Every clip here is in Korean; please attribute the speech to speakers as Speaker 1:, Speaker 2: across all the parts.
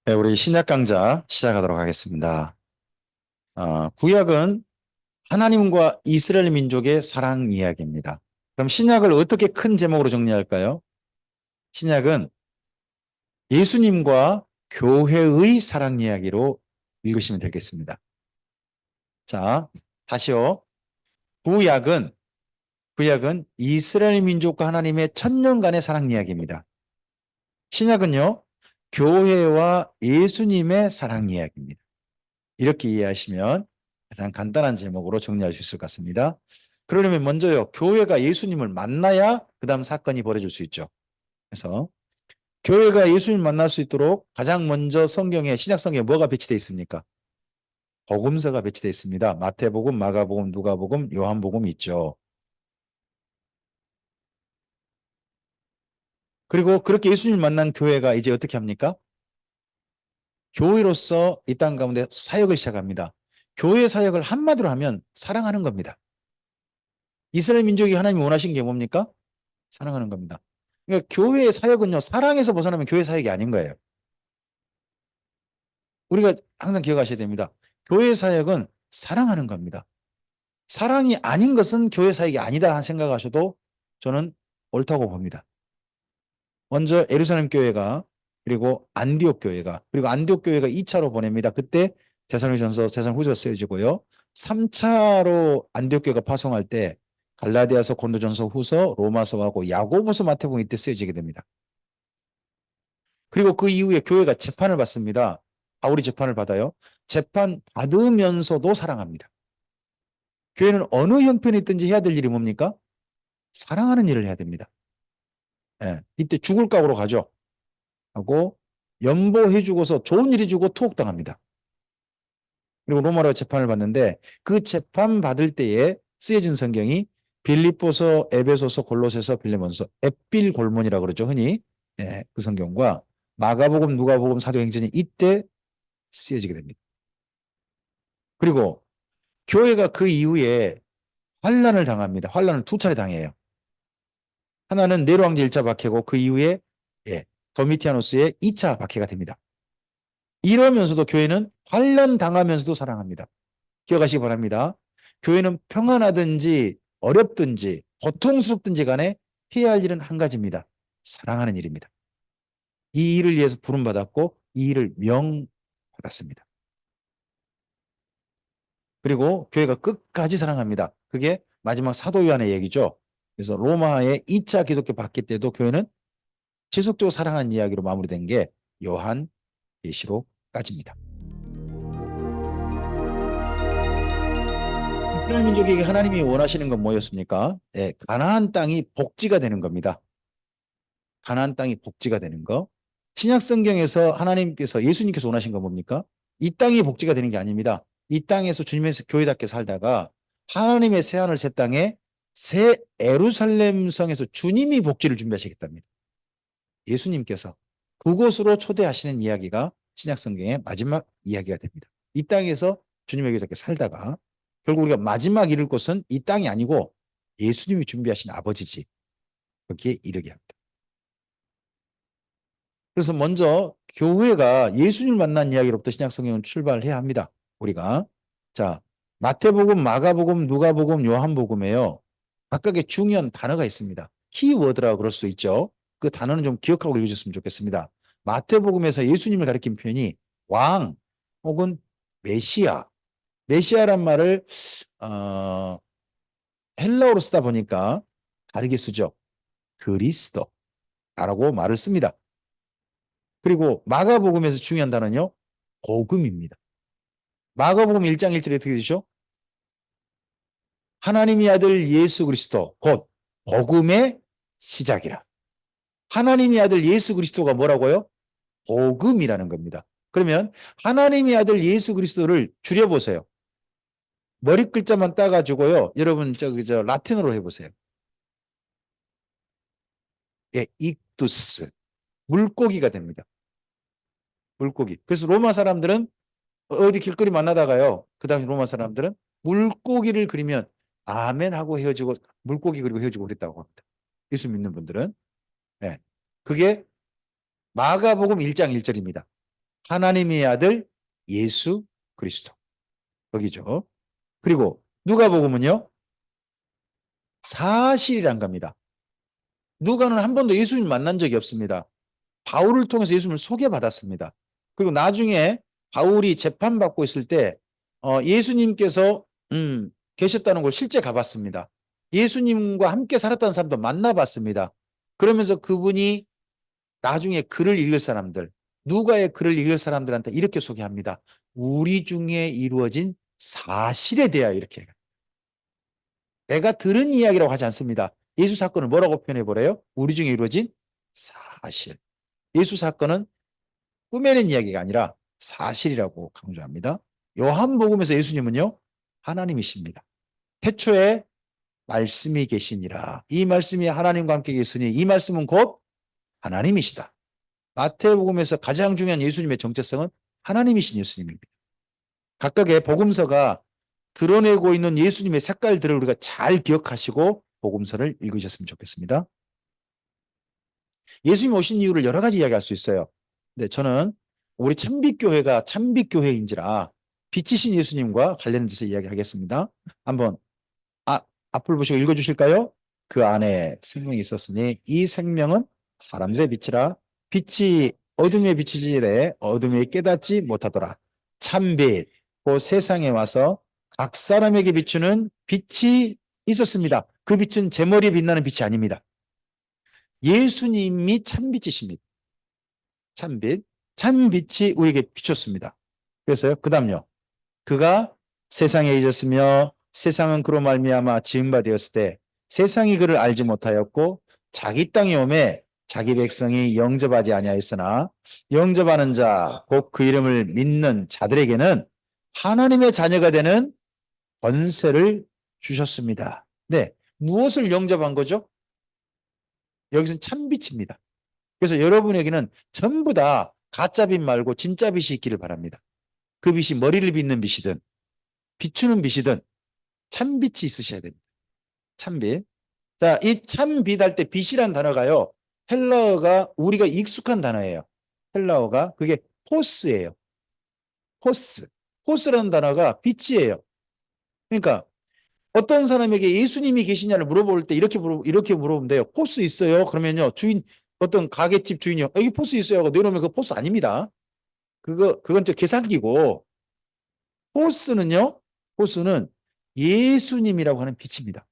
Speaker 1: 네, 우리 신약 강좌 시작하도록 하겠습니다. 구약은 하나님과 이스라엘 민족의 사랑 이야기입니다. 그럼 신약을 어떻게 큰 제목으로 정리할까요? 신약은 예수님과 교회의 사랑 이야기로 읽으시면 되겠습니다. 자, 다시요. 구약은 구약은 이스라엘 민족과 하나님의 천년간의 사랑 이야기입니다. 신약은요, 교회와 예수님의 사랑 이야기입니다. 이렇게 이해하시면 가장 간단한 제목으로 정리할 수 있을 것 같습니다. 그러려면 먼저요, 교회가 예수님을 만나야 그 다음 사건이 벌어질 수 있죠. 그래서 교회가 예수님을 만날 수 있도록 가장 먼저 성경에, 신약 성경에 뭐가 배치되어 있습니까? 복음서가 배치되어 있습니다. 마태복음, 마가복음, 누가복음, 요한복음이 있죠. 그리고 그렇게 예수님을 만난 교회가 이제 어떻게 합니까? 교회로서 이 땅 가운데 사역을 시작합니다. 교회 사역을 한마디로 하면 사랑하는 겁니다. 이스라엘 민족이 하나님이 원하신 게 뭡니까? 사랑하는 겁니다. 그러니까 교회의 사역은요, 사랑에서 벗어나면 교회 사역이 아닌 거예요. 우리가 항상 기억하셔야 됩니다. 교회 사역은 사랑하는 겁니다. 사랑이 아닌 것은 교회 사역이 아니다 생각하셔도 저는 옳다고 봅니다. 먼저 예루살렘 교회가, 그리고 안디옥 교회가, 그리고 안디옥 교회가 2차로 보냅니다. 그때 데살로니가전서, 데살로니가후서 쓰여지고요. 3차로 안디옥 교회가 파송할 때 갈라디아서, 고린도전서, 후서, 로마서하고 야고보서, 마태복음 이때 쓰여지게 됩니다. 그리고 그 이후에 교회가 재판을 받습니다. 바울이 재판을 받아요. 재판 받으면서도 사랑합니다. 교회는 어느 형편에 있든지 해야 될 일이 뭡니까? 사랑하는 일을 해야 됩니다. 예, 이때 죽을 각오로 가죠. 하고 연보해주고서 좋은 일 해주고 투옥당합니다. 그리고 로마로 재판을 받는데 그 재판 받을 때에 쓰여진 성경이 빌립보서, 에베소서, 골로새서, 빌레몬서, 앳빌골몬이라고 그러죠. 흔히. 예, 그 성경과 마가복음, 누가복음, 사도행전이 이때 쓰여지게 됩니다. 그리고 교회가 그 이후에 환란을 당합니다. 환란을 두 차례 당해요. 하나는 네로 황제 1차 박해고 그 이후에 도미티아누스의 2차 박해가 됩니다. 이러면서도 교회는 환란 당하면서도 사랑합니다. 기억하시기 바랍니다. 교회는 평안하든지 어렵든지 고통스럽든지 간에 해야 할 일은 한 가지입니다. 사랑하는 일입니다. 이 일을 위해서 부름받았고 이 일을 명받았습니다. 그리고 교회가 끝까지 사랑합니다. 그게 마지막 사도 요한의 얘기죠. 그래서 로마의 2차 기독교 박해 때도 교회는 지속적으로 사랑하는 이야기로 마무리된 게 요한 계시록까지입니다. 이스라엘 민족에게 하나님이 원하시는 건 뭐였습니까? 네, 가나안 땅이 복지가 되는 겁니다. 가나안 땅이 복지가 되는 거. 신약 성경에서 하나님께서, 예수님께서 원하신 건 뭡니까? 이 땅이 복지가 되는 게 아닙니다. 이 땅에서 주님의 교회답게 살다가 하나님의 새하늘 새 땅에 새 에루살렘 성에서 주님이 복지를 준비하시겠답니다. 예수님께서 그곳으로 초대하시는 이야기가 신약 성경의 마지막 이야기가 됩니다. 이 땅에서 주님의 교회답게 살다가 결국 우리가 마지막 이룰 곳은 이 땅이 아니고 예수님이 준비하신 아버지지. 거기에 이르게 합니다. 그래서 먼저 교회가 예수님을 만난 이야기로부터 신약 성경은 출발을 해야 합니다. 우리가. 자, 마태복음, 마가복음, 누가복음, 요한복음에요. 각각의 중요한 단어가 있습니다. 키워드라고 그럴 수 있죠. 그 단어는 좀 기억하고 읽으셨으면 좋겠습니다. 마태복음에서 예수님을 가리킨 표현이 왕 혹은 메시아. 메시아란 말을 어, 헬라어로 쓰다 보니까 다르게 쓰죠. 그리스도라고 말을 씁니다. 그리고 마가복음에서 중요한 단어는요. 복음입니다. 마가복음 1장 1절에 어떻게 되죠? 하나님의 아들 예수 그리스도 곧 복음의 시작이라. 하나님의 아들 예수 그리스도가 뭐라고요? 복음이라는 겁니다. 그러면 하나님의 아들 예수 그리스도를 줄여보세요. 머리 글자만 따가지고요. 여러분 저 라틴어로 해보세요. 예, 익두스. 물고기가 됩니다. 물고기. 그래서 로마 사람들은 어디 길거리 만나다가요. 그 당시 로마 사람들은 물고기를 그리면 아멘 하고 헤어지고 물고기 그리고 헤어지고 그랬다고 합니다. 예수 믿는 분들은. 네. 그게 마가복음 1장 1절입니다. 하나님의 아들 예수 그리스도. 거기죠. 그리고 누가복음은요. 사실이란 겁니다. 누가는 한 번도 예수님 만난 적이 없습니다. 바울을 통해서 예수님을 소개받았습니다. 그리고 나중에 바울이 재판받고 있을 때 예수님께서 계셨다는 걸 실제 가봤습니다. 예수님과 함께 살았다는 사람도 만나봤습니다. 그러면서 그분이 나중에 글을 읽을 사람들, 누가의 글을 읽을 사람들한테 이렇게 소개합니다. 우리 중에 이루어진 사실에 대하여 이렇게. 내가 들은 이야기라고 하지 않습니다. 예수 사건을 뭐라고 표현해 보래요? 우리 중에 이루어진 사실. 예수 사건은 꾸며낸 이야기가 아니라 사실이라고 강조합니다. 요한복음에서 예수님은요, 하나님이십니다. 태초에 말씀이 계시니라. 이 말씀이 하나님과 함께 계시니 이 말씀은 곧 하나님이시다. 마태복음에서 가장 중요한 예수님의 정체성은 하나님이신 예수님입니다. 각각의 복음서가 드러내고 있는 예수님의 색깔들을 우리가 잘 기억하시고 복음서를 읽으셨으면 좋겠습니다. 예수님 오신 이유를 여러 가지 이야기할 수 있어요. 근데 저는 우리 참빛교회가 참빛교회인지라 빛이신 예수님과 관련돼서 이야기하겠습니다. 한번 앞을 보시고 읽어주실까요? 그 안에 생명이 있었으니 이 생명은 사람들의 빛이라. 빛이 어둠에 비치지래 어둠에 깨닫지 못하더라. 참빛 그 세상에 와서 각 사람에게 비추는 빛이 있었습니다. 그 빛은 제 머리에 빛나는 빛이 아닙니다. 예수님이 참빛이십니다. 참빛. 참빛이 우리에게 비췄습니다. 그래서요. 그 다음요. 그가 세상에 있었으며 세상은 그로 말미암아 지은 바 되었을 때 세상이 그를 알지 못하였고 자기 땅에 오매 자기 백성이 영접하지 아니하였으나 영접하는 자 곧 그 이름을 믿는 자들에게는 하나님의 자녀가 되는 권세를 주셨습니다. 네, 무엇을 영접한 거죠? 여기서는 참빛입니다. 그래서 여러분에게는 전부 다 가짜빛 말고 진짜 빛이 있기를 바랍니다. 그 빛이 머리를 빗는 빛이든 비추는 빛이든 참빛이 있으셔야 됩니다. 참빛. 자, 이 참빛 할 때 빛이란 단어가요. 헬라어가 우리가 익숙한 단어예요. 헬라어가 그게 포스예요. 포스. 포스라는 단어가 빛이에요. 그러니까 어떤 사람에게 예수님이 계시냐를 물어볼 때 이렇게 물어보면 돼요. 포스 있어요? 그러면요. 주인 어떤 가게집 주인이요. 여기 포스 있어요 하고 내놓으면 그 포스 아닙니다. 그건 저 계산기고 포스는 예수님이라고 하는 빛입니다.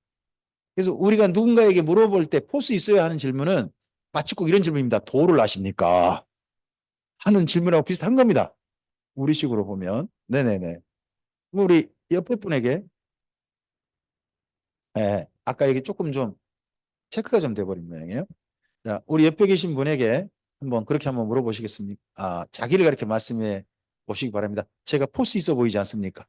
Speaker 1: 그래서 우리가 누군가에게 물어볼 때 포스 있어야 하는 질문은 마치 꼭 이런 질문입니다. 도를 아십니까? 하는 질문하고 비슷한 겁니다. 우리식으로 보면. 네네네. 우리 옆에 분에게 아까 이게 조금 좀 체크가 좀 돼버린 모양이에요. 자, 우리 옆에 계신 분에게 그렇게 한번 물어보시겠습니까? 자기를 그렇게 말씀해 보시기 바랍니다. 제가 포스 있어 보이지 않습니까?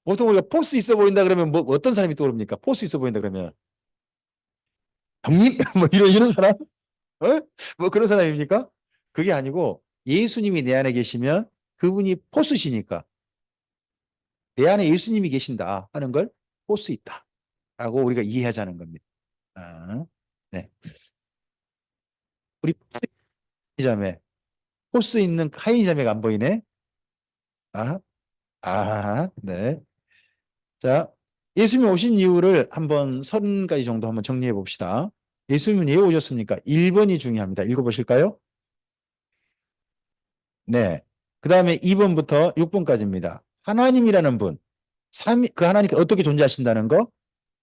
Speaker 1: 보통 우리가 포스 있어 보인다 그러면 뭐 어떤 사람이 떠오릅니까? 포스 있어 보인다 그러면 형님 뭐 이런 사람? 뭐 그런 사람입니까? 그게 아니고 예수님이 내 안에 계시면 그분이 포스시니까 내 안에 예수님이 계신다 하는 걸 포스 있다라고 우리가 이해하자는 겁니다. 네. 우리 자매 포스 있는 하이 자매가 안 보이네. 네. 자, 예수님이 오신 이유를 한번 30가지 정도 한번 정리해 봅시다. 예수님은 왜 오셨습니까? 1번이 중요합니다. 읽어보실까요? 네. 그 다음에 2번부터 6번까지입니다. 하나님이라는 분, 그 하나님께 어떻게 존재하신다는 거,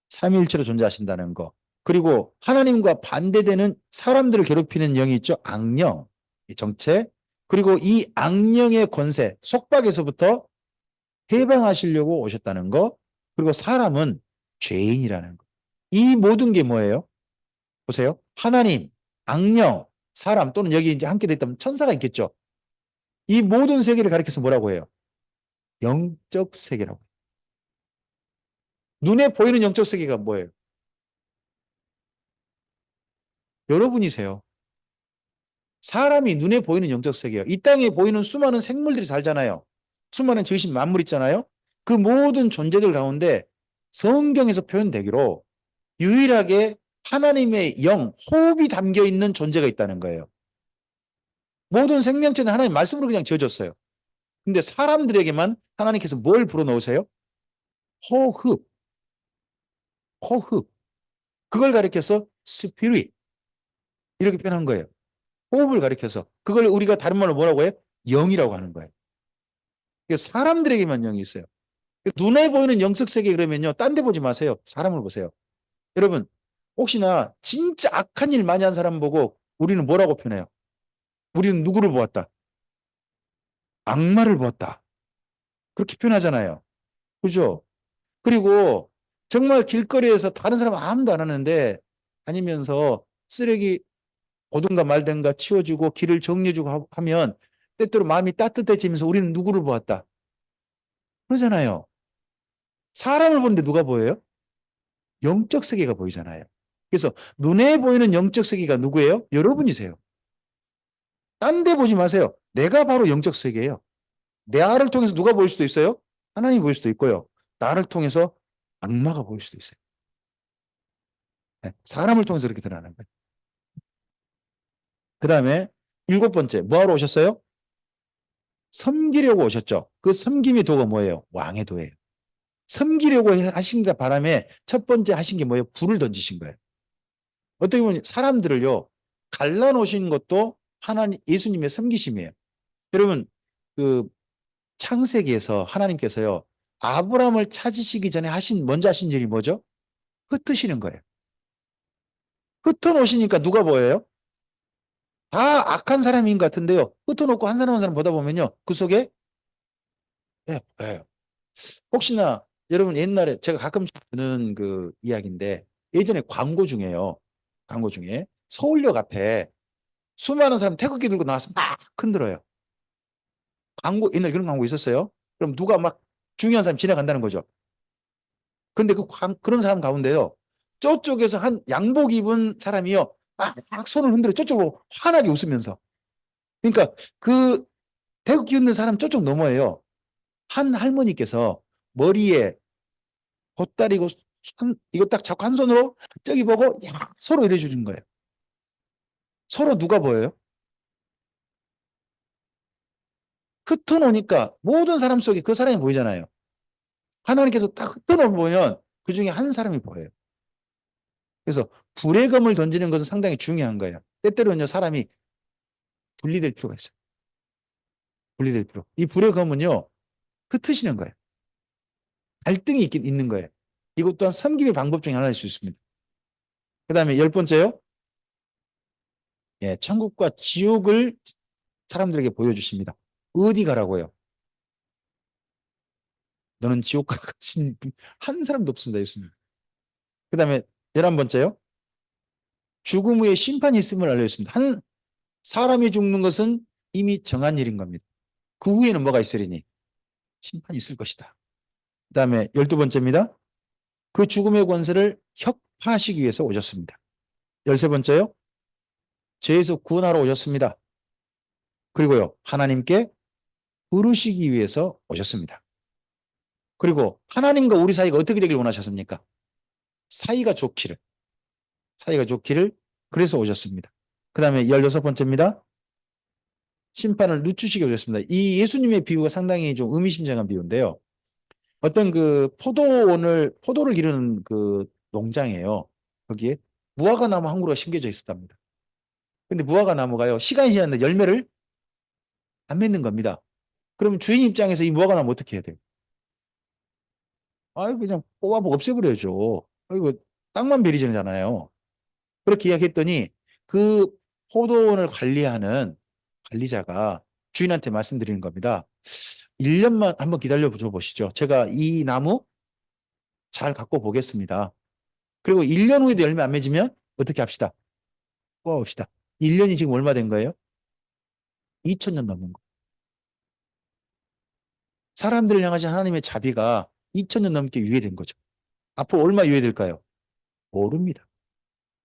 Speaker 1: 삼위일체로 존재하신다는 거, 그리고 하나님과 반대되는 사람들을 괴롭히는 영이 있죠. 악령, 정체, 그리고 이 악령의 권세, 속박에서부터 해방하시려고 오셨다는 거, 그리고 사람은 죄인이라는 거. 이 모든 게 뭐예요? 보세요. 하나님, 악령, 사람 또는 여기 이제 함께 있다면 천사가 있겠죠. 이 모든 세계를 가리켜서 뭐라고 해요? 영적 세계라고. 눈에 보이는 영적 세계가 뭐예요? 여러분이세요. 사람이 눈에 보이는 영적 세계예요. 이 땅에 보이는 수많은 생물들이 살잖아요. 수많은 지으신 만물 있잖아요. 그 모든 존재들 가운데 성경에서 표현되기로 유일하게 하나님의 영, 호흡이 담겨 있는 존재가 있다는 거예요. 모든 생명체는 하나님 말씀으로 그냥 지어졌어요. 근데 사람들에게만 하나님께서 뭘 불어넣으세요? 호흡, 호흡. 그걸 가리켜서 스피릿 이렇게 표현한 거예요. 호흡을 가리켜서. 그걸 우리가 다른 말로 뭐라고 해요? 영이라고 하는 거예요. 사람들에게만 영이 있어요. 눈에 보이는 영적 세계 그러면요. 딴 데 보지 마세요. 사람을 보세요. 여러분, 혹시나 진짜 악한 일 많이 한 사람 보고 우리는 뭐라고 표현해요? 우리는 누구를 보았다? 악마를 보았다. 그렇게 표현하잖아요. 그죠? 그리고 정말 길거리에서 다른 사람 아무도 안 하는데 다니면서 쓰레기 오든가 말든가 치워주고 길을 정리해주고 하면 때때로 마음이 따뜻해지면서 우리는 누구를 보았다? 그러잖아요. 사람을 보는데 누가 보여요? 영적 세계가 보이잖아요. 그래서 눈에 보이는 영적 세계가 누구예요? 여러분이세요. 딴 데 보지 마세요. 내가 바로 영적 세계예요. 나를 통해서 누가 보일 수도 있어요? 하나님이 보일 수도 있고요. 나를 통해서 악마가 보일 수도 있어요. 네, 사람을 통해서 그렇게 드러나는 거예요. 그 다음에 일곱 번째, 뭐하러 오셨어요? 섬기려고 오셨죠. 그 섬김의 도가 뭐예요? 왕의 도예요. 섬기려고 하신 바람에 첫 번째 하신 게 뭐예요? 불을 던지신 거예요. 어떻게 보면 사람들을요, 갈라놓으신 것도 하나님, 예수님의 섬기심이에요. 여러분, 그 창세기에서 하나님께서요, 아브라함을 찾으시기 전에 먼저 하신 일이 뭐죠? 흩으시는 거예요. 흩어놓으시니까 누가 보여요? 다 악한 사람인 것 같은데요. 흩어놓고 한 사람 한 사람 보다 보면요. 그 속에 보여요. 혹시나 여러분 옛날에 제가 가끔씩 듣는 그 이야기인데 예전에 광고 중에요. 광고 중에 서울역 앞에 수많은 사람 태극기 들고 나와서 막 흔들어요. 광고, 옛날에 그런 광고 있었어요. 그럼 누가 막 중요한 사람 지나간다는 거죠. 근데 그런 사람 가운데요. 저쪽에서 한 양복 입은 사람이요. 막 손을 흔들어 저쪽으로 환하게 웃으면서. 그러니까 그 태극기 흔든 사람 저쪽 너머에요. 한 할머니께서 머리에 보따리고 이거 딱 잡고 한 손으로 저기 보고 야, 서로 이래 주는 거예요. 서로 누가 보여요? 흩어놓으니까 모든 사람 속에 그 사람이 보이잖아요. 하나님께서 딱 흩어놓으면 그 중에 한 사람이 보여요. 그래서 불의 검을 던지는 것은 상당히 중요한 거예요. 때때로는요, 사람이 분리될 필요가 있어요. 분리될 필요. 이 불의 검은요, 흩으시는 거예요. 갈등이 있는 거예요. 이것 또한 섬김의 방법 중에 하나일 수 있습니다. 그 다음에 열 번째요. 예, 천국과 지옥을 사람들에게 보여주십니다. 어디 가라고요? 너는 지옥 가신 한 사람도 없습니다. 예수님. 그 다음에 11번째요. 죽음 후에 심판이 있음을 알려줬습니다. 한 사람이 죽는 것은 이미 정한 일인 겁니다. 그 후에는 뭐가 있으리니? 심판이 있을 것이다. 그 다음에 12번째입니다. 그 죽음의 권세를 혁파하시기 위해서 오셨습니다. 13번째요. 죄에서 구원하러 오셨습니다. 그리고요. 하나님께 부르시기 위해서 오셨습니다. 그리고 하나님과 우리 사이가 어떻게 되길 원하셨습니까? 사이가 좋기를. 사이가 좋기를 그래서 오셨습니다. 그 다음에 16번째입니다. 심판을 늦추시기 오셨습니다. 이 예수님의 비유가 상당히 좀 의미심장한 비유인데요. 어떤 그 포도를 기르는 그 농장이에요. 거기에 무화과 나무 한 그루가 심겨져 있었답니다. 근데 무화과 나무가요, 시간이 지났는데 열매를 안 맺는 겁니다. 그럼 주인 입장에서 이 무화과 나무 어떻게 해야 돼요? 아유, 그냥 뽑아보고 없애버려야죠. 이거 땅만 베리잖아요. 그렇게 이야기했더니 그 포도원을 관리하는 관리자가 주인한테 말씀드리는 겁니다. 1년만 한번 기다려 보시죠. 제가 이 나무 잘 갖고 보겠습니다. 그리고 1년 후에도 열매 안 맺으면 어떻게 합시다? 뽑아봅시다. 1년이 지금 얼마 된 거예요? 2000년 넘은 거. 사람들을 향하신 하나님의 자비가 2000년 넘게 유예된 거죠. 앞으로 얼마 유예될까요? 모릅니다.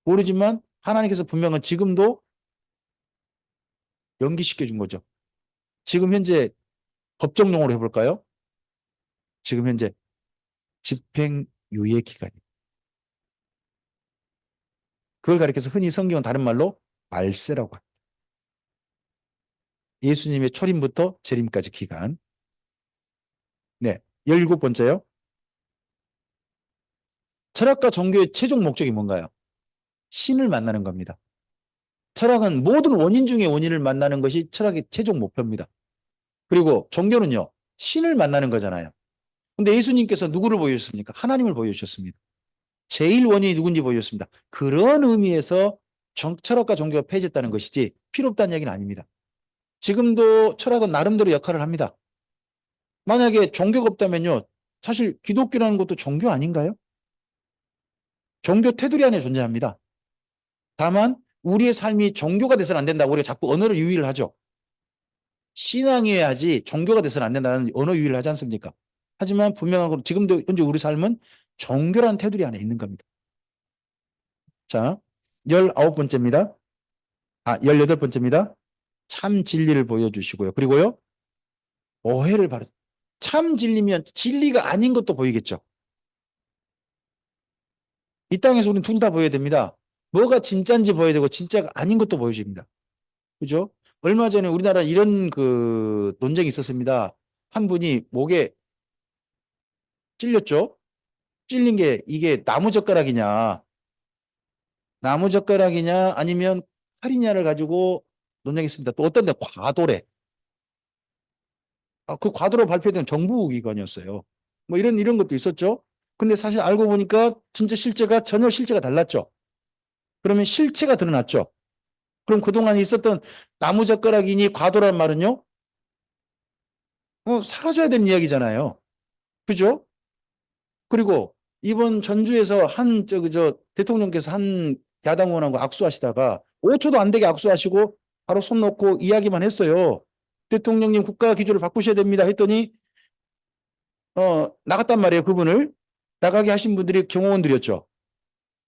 Speaker 1: 모르지만 하나님께서 분명한 지금도 연기시켜 준 거죠. 지금 현재 법정용어로 해볼까요? 지금 현재 집행유예 기간입니다. 그걸 가리켜서 흔히 성경은 다른 말로 말세라고 합니다. 예수님의 초림부터 재림까지 기간. 네. 17번째요. 철학과 종교의 최종 목적이 뭔가요? 신을 만나는 겁니다. 철학은 모든 원인 중에 원인을 만나는 것이 철학의 최종 목표입니다. 그리고 종교는요, 신을 만나는 거잖아요. 근데 예수님께서 누구를 보여주셨습니까? 하나님을 보여주셨습니다. 제일 원인이 누군지 보여줬습니다. 그런 의미에서 철학과 종교가 폐해졌다는 것이지 필요 없다는 얘기는 아닙니다. 지금도 철학은 나름대로 역할을 합니다. 만약에 종교가 없다면요. 사실 기독교라는 것도 종교 아닌가요? 종교 테두리 안에 존재합니다. 다만 우리의 삶이 종교가 돼서는 안 된다고 우리가 자꾸 언어를 유의를 하죠. 신앙이어야지 종교가 돼서는 안 된다는 언어 유의를 하지 않습니까? 하지만 분명하고 지금도 현재 우리 삶은 종교라는 테두리 안에 있는 겁니다. 자, 19번째입니다. 18번째입니다. 참 진리를 보여주시고요. 그리고요, 오해를 바로. 참 진리면 진리가 아닌 것도 보이겠죠. 이 땅에서 우리는 둘 다 보여야 됩니다. 뭐가 진짜인지 보여야 되고 진짜가 아닌 것도 보여줍니다. 그죠? 얼마 전에 우리나라 이런 그 논쟁이 있었습니다. 한 분이 목에 찔렸죠? 찔린 게 이게 나무젓가락이냐 아니면 칼이냐를 가지고 논쟁했습니다. 또 어떤 데 과도래. 그 과도로 발표된 정부 기관이었어요. 뭐 이런 것도 있었죠. 근데 사실 알고 보니까 진짜 실제가 전혀 실제가 달랐죠. 그러면 실체가 드러났죠. 그럼 그동안 있었던 나무젓가락이니 과도란 말은요, 사라져야 되는 이야기잖아요. 그죠? 그리고 이번 전주에서 대통령께서 한 야당 의원하고 악수하시다가 5초도 안 되게 악수하시고 바로 손 놓고 이야기만 했어요. 대통령님 국가 기조를 바꾸셔야 됩니다 했더니 나갔단 말이에요. 그분을 나가게 하신 분들이 경호원들이었죠.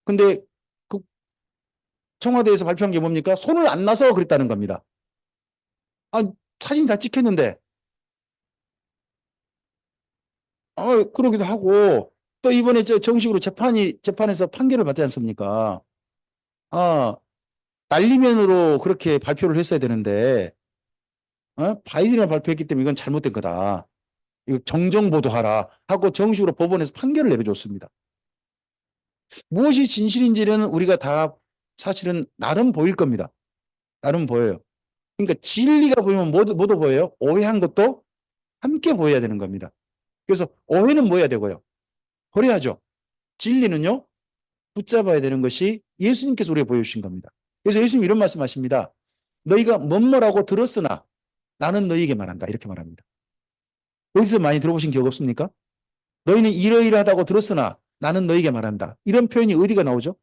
Speaker 1: 근데 그 청와대에서 발표한 게 뭡니까? 손을 안 놔서 그랬다는 겁니다. 아, 사진 다 찍혔는데 그러기도 하고 또 이번에 정식으로 재판에서 판결을 받지 않습니까? 아, 날리면으로 그렇게 발표를 했어야 되는데 바이든이 발표했기 때문에 이건 잘못된 거다. 이거 정정 보도하라 하고 정식으로 법원에서 판결을 내려줬습니다. 무엇이 진실인지는 우리가 다 사실은 나름 보일 겁니다. 나름 보여요. 그러니까 진리가 보이면 뭐도 보여요? 오해한 것도 함께 보여야 되는 겁니다. 그래서 오해는 뭐 해야 되고요? 버려야죠. 진리는요, 붙잡아야 되는 것이 예수님께서 우리에게 보여주신 겁니다. 그래서 예수님 이런 말씀하십니다. 너희가 뭐뭐라고 들었으나 나는 너희에게 말한다. 이렇게 말합니다. 어디서 많이 들어보신 기억 없습니까? 너희는 이러이러하다고 들었으나 나는 너희에게 말한다. 이런 표현이 어디가 나오죠?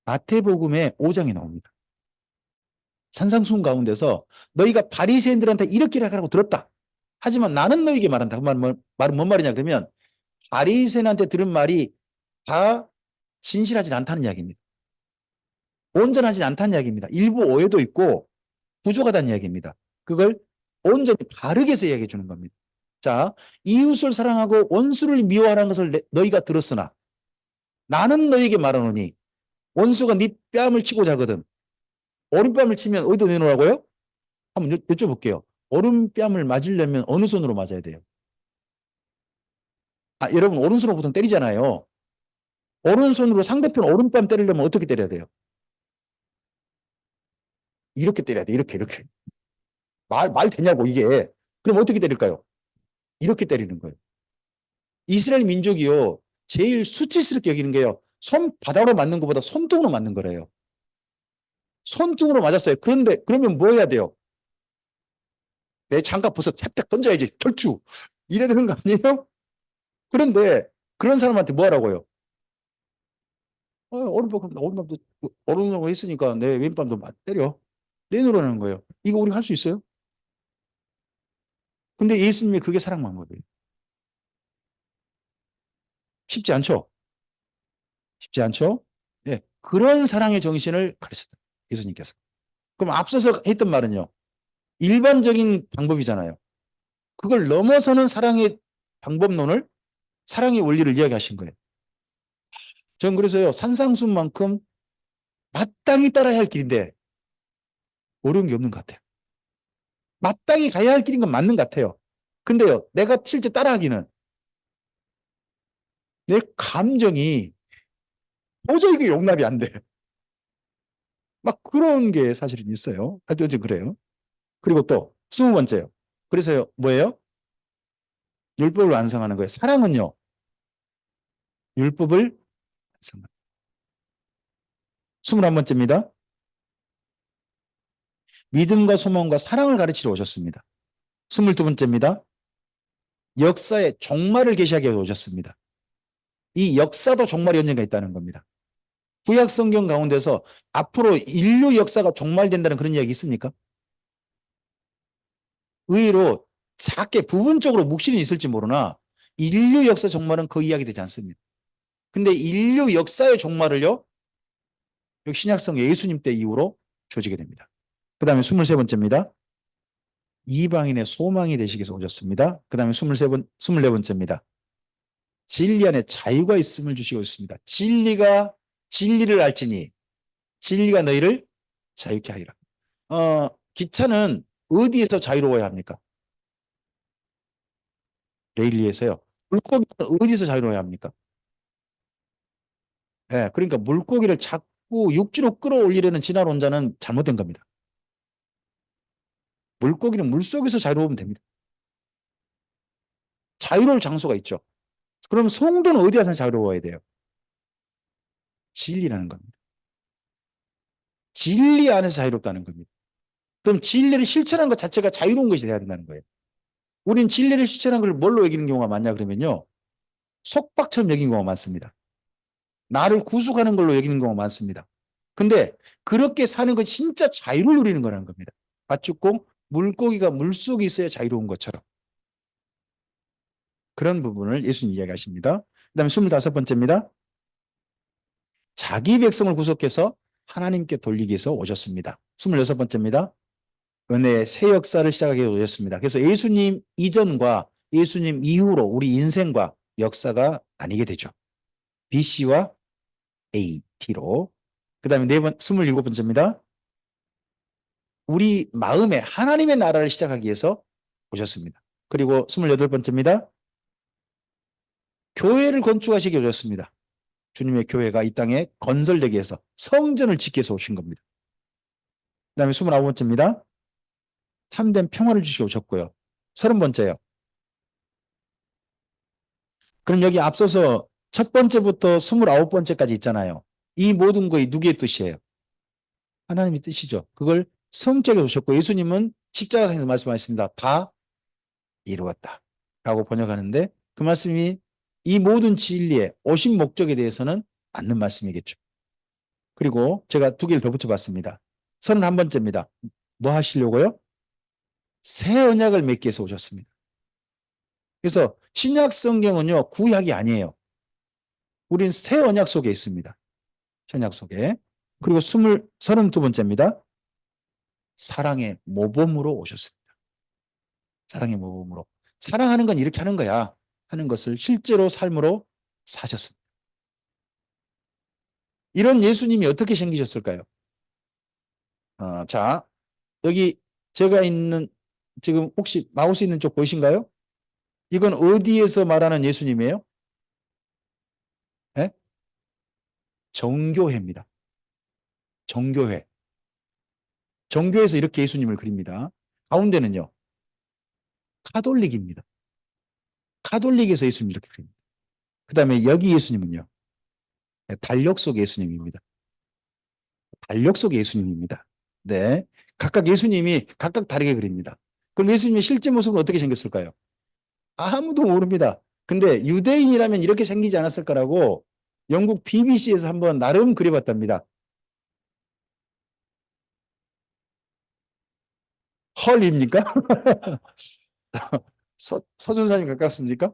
Speaker 1: 마태복음의 5장에 나옵니다. 산상수훈 가운데서 너희가 바리새인들한테 이렇게 하라고 들었다. 하지만 나는 너희에게 말한다. 그 말은 뭔 말이냐 그러면 바리새인한테 들은 말이 다 진실하지 않다는 이야기입니다. 온전하지 않다는 이야기입니다. 일부 오해도 있고 부족하다는 이야기입니다. 그걸 온전히 바르게 해서 이야기해 주는 겁니다. 자, 이웃을 사랑하고 원수를 미워하라는 것을 너희가 들었으나 나는 너희에게 말하노니 원수가 네 뺨을 치고자 하거든 오른뺨을 치면 어디다 내놓으라고요? 한번 여쭤볼게요. 오른뺨을 맞으려면 어느 손으로 맞아야 돼요? 여러분 오른손으로 보통 때리잖아요. 오른손으로 상대편 오른뺨 때리려면 어떻게 때려야 돼요? 이렇게 때려야 돼. 이렇게. 말 되냐고 이게. 그럼 어떻게 때릴까요? 이렇게 때리는 거예요. 이스라엘 민족이요. 제일 수치스럽게 여기는 게요. 손바닥으로 맞는 것보다 손등으로 맞는 거래요. 손등으로 맞았어요. 그런데 그러면 뭐 해야 돼요? 내 장갑 벗어 탭탭 던져야지. 결투. 이래야 되는 거 아니에요? 그런데 그런 사람한테 뭐 하라고요? 오른밤도 오른손으로 했으니까 내 왼밤도 때려. 내놓으라는 거예요. 이거 우리 할 수 있어요? 근데 예수님이 그게 사랑 방법이에요. 쉽지 않죠? 쉽지 않죠? 예. 그런 사랑의 정신을 가르쳤다. 예수님께서. 그럼 앞서서 했던 말은요. 일반적인 방법이잖아요. 그걸 넘어서는 사랑의 방법론을 사랑의 원리를 이야기하신 거예요. 저는 그래서요. 산상수만큼 마땅히 따라야 할 길인데 어려운 게 없는 것 같아요. 마땅히 가야 할 길인 건 맞는 것 같아요. 근데요, 내가 실제 따라하기는 내 감정이 도저히 이게 용납이 안 돼. 막 그런 게 사실은 있어요. 하여튼 좀 그래요. 그리고 또 20번째요. 그래서요, 뭐예요? 율법을 완성하는 거예요. 사랑은요, 율법을 완성하는. 21번째입니다. 믿음과 소망과 사랑을 가르치러 오셨습니다. 22번째입니다. 역사의 종말을 계시하기 위해 오셨습니다. 이 역사도 종말이 언젠가 있다는 겁니다. 구약 성경 가운데서 앞으로 인류 역사가 종말된다는 그런 이야기 있습니까? 의외로 작게 부분적으로 묵시는 있을지 모르나 인류 역사 종말은 그 이야기 되지 않습니다. 근데 인류 역사의 종말을요, 신약성 예수님 때 이후로 주어지게 됩니다. 그 다음에 23번째입니다. 이방인의 소망이 되시기 위해서 오셨습니다. 그 다음에 24번째입니다. 진리 안에 자유가 있음을 주시고 있습니다. 진리를 알지니 진리가 너희를 자유케 하리라. 기차는 어디에서 자유로워야 합니까? 레일리에서요. 물고기는 어디서 자유로워야 합니까? 예, 그러니까 물고기를 자꾸 육지로 끌어올리려는 진화론자는 잘못된 겁니다. 물고기는 물속에서 자유로우면 됩니다. 자유로울 장소가 있죠. 그럼 성도는 어디 가서 자유로워야 돼요? 진리라는 겁니다. 진리 안에서 자유롭다는 겁니다. 그럼 진리를 실천하는 것 자체가 자유로운 것이 돼야 된다는 거예요. 우린 진리를 실천하는 걸 뭘로 여기는 경우가 많냐 그러면요. 속박처럼 여기는 경우가 많습니다. 나를 구속하는 걸로 여기는 경우가 많습니다. 근데 그렇게 사는 건 진짜 자유를 누리는 거라는 겁니다. 밭죽고 물고기가 물속에 있어야 자유로운 것처럼. 그런 부분을 예수님 이야기하십니다. 그 다음에 25번째입니다. 자기 백성을 구속해서 하나님께 돌리기 위해서 오셨습니다. 26번째입니다. 은혜의 새 역사를 시작하기 위해 오셨습니다. 그래서 예수님 이전과 예수님 이후로 우리 인생과 역사가 나뉘게 되죠. BC와 AT로. 그 다음에 27번째입니다. 우리 마음에 하나님의 나라를 시작하기 위해서 오셨습니다. 그리고 28번째입니다. 교회를 건축하시기 위해 오셨습니다. 주님의 교회가 이 땅에 건설되기 위해서 성전을 짓기 위해서 오신 겁니다. 그 다음에 29번째입니다. 참된 평화를 주시고 오셨고요. 30번째요. 그럼 여기 앞서서 첫 번째부터 29번째까지 있잖아요. 이 모든 것이 누구의 뜻이에요? 하나님의 뜻이죠. 그걸 성적에 오셨고 예수님은 십자가상에서 말씀하셨습니다. 다 이루었다. 라고 번역하는데 그 말씀이 이 모든 진리의 오신 목적에 대해서는 맞는 말씀이겠죠. 그리고 제가 두 개를 더 붙여봤습니다. 31번째입니다. 뭐 하시려고요? 새 언약을 맺기 위해서 오셨습니다. 그래서 신약 성경은요, 구약이 아니에요. 우린 새 언약 속에 있습니다. 신약 속에. 그리고 32번째입니다. 사랑의 모범으로 오셨습니다. 사랑의 모범으로. 사랑하는 건 이렇게 하는 거야 하는 것을 실제로 삶으로 사셨습니다. 이런 예수님이 어떻게 생기셨을까요? 자, 여기 제가 있는 지금 혹시 마우스 있는 쪽 보이신가요? 이건 어디에서 말하는 예수님이에요? 네? 정교회입니다. 정교회. 정교회에서 이렇게 예수님을 그립니다. 가운데는요. 카톨릭입니다. 카톨릭에서 예수님 이렇게 그립니다. 그 다음에 여기 예수님은요. 달력 속 예수님입니다. 달력 속 예수님입니다. 네. 각각 예수님이 각각 다르게 그립니다. 그럼 예수님의 실제 모습은 어떻게 생겼을까요? 아무도 모릅니다. 근데 유대인이라면 이렇게 생기지 않았을 거라고 영국 BBC에서 한번 나름 그려봤답니다. 헐입니까? 서준사님 가깝습니까?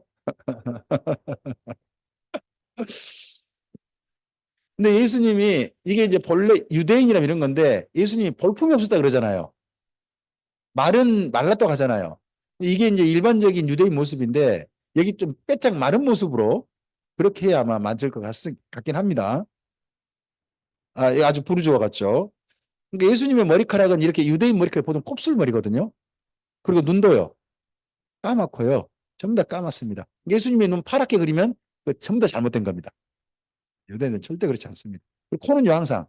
Speaker 1: 근데 예수님이 이게 이제 본래 유대인이라면 이런 건데 예수님이 볼품이 없었다 그러잖아요. 말은 말랐다고 하잖아요. 이게 이제 일반적인 유대인 모습인데 여기 좀 빼짝 마른 모습으로 그렇게 해야 아마 맞을 것 같긴 합니다. 예, 아주 부르주아 같죠. 그러니까 예수님의 머리카락은 이렇게 유대인 머리카락 보통 곱슬머리거든요. 그리고 눈도요. 까맣고요. 전부 다 까맣습니다. 예수님의 눈 파랗게 그리면 그 전부 다 잘못된 겁니다. 유대인은 절대 그렇지 않습니다. 그리고 코는요 항상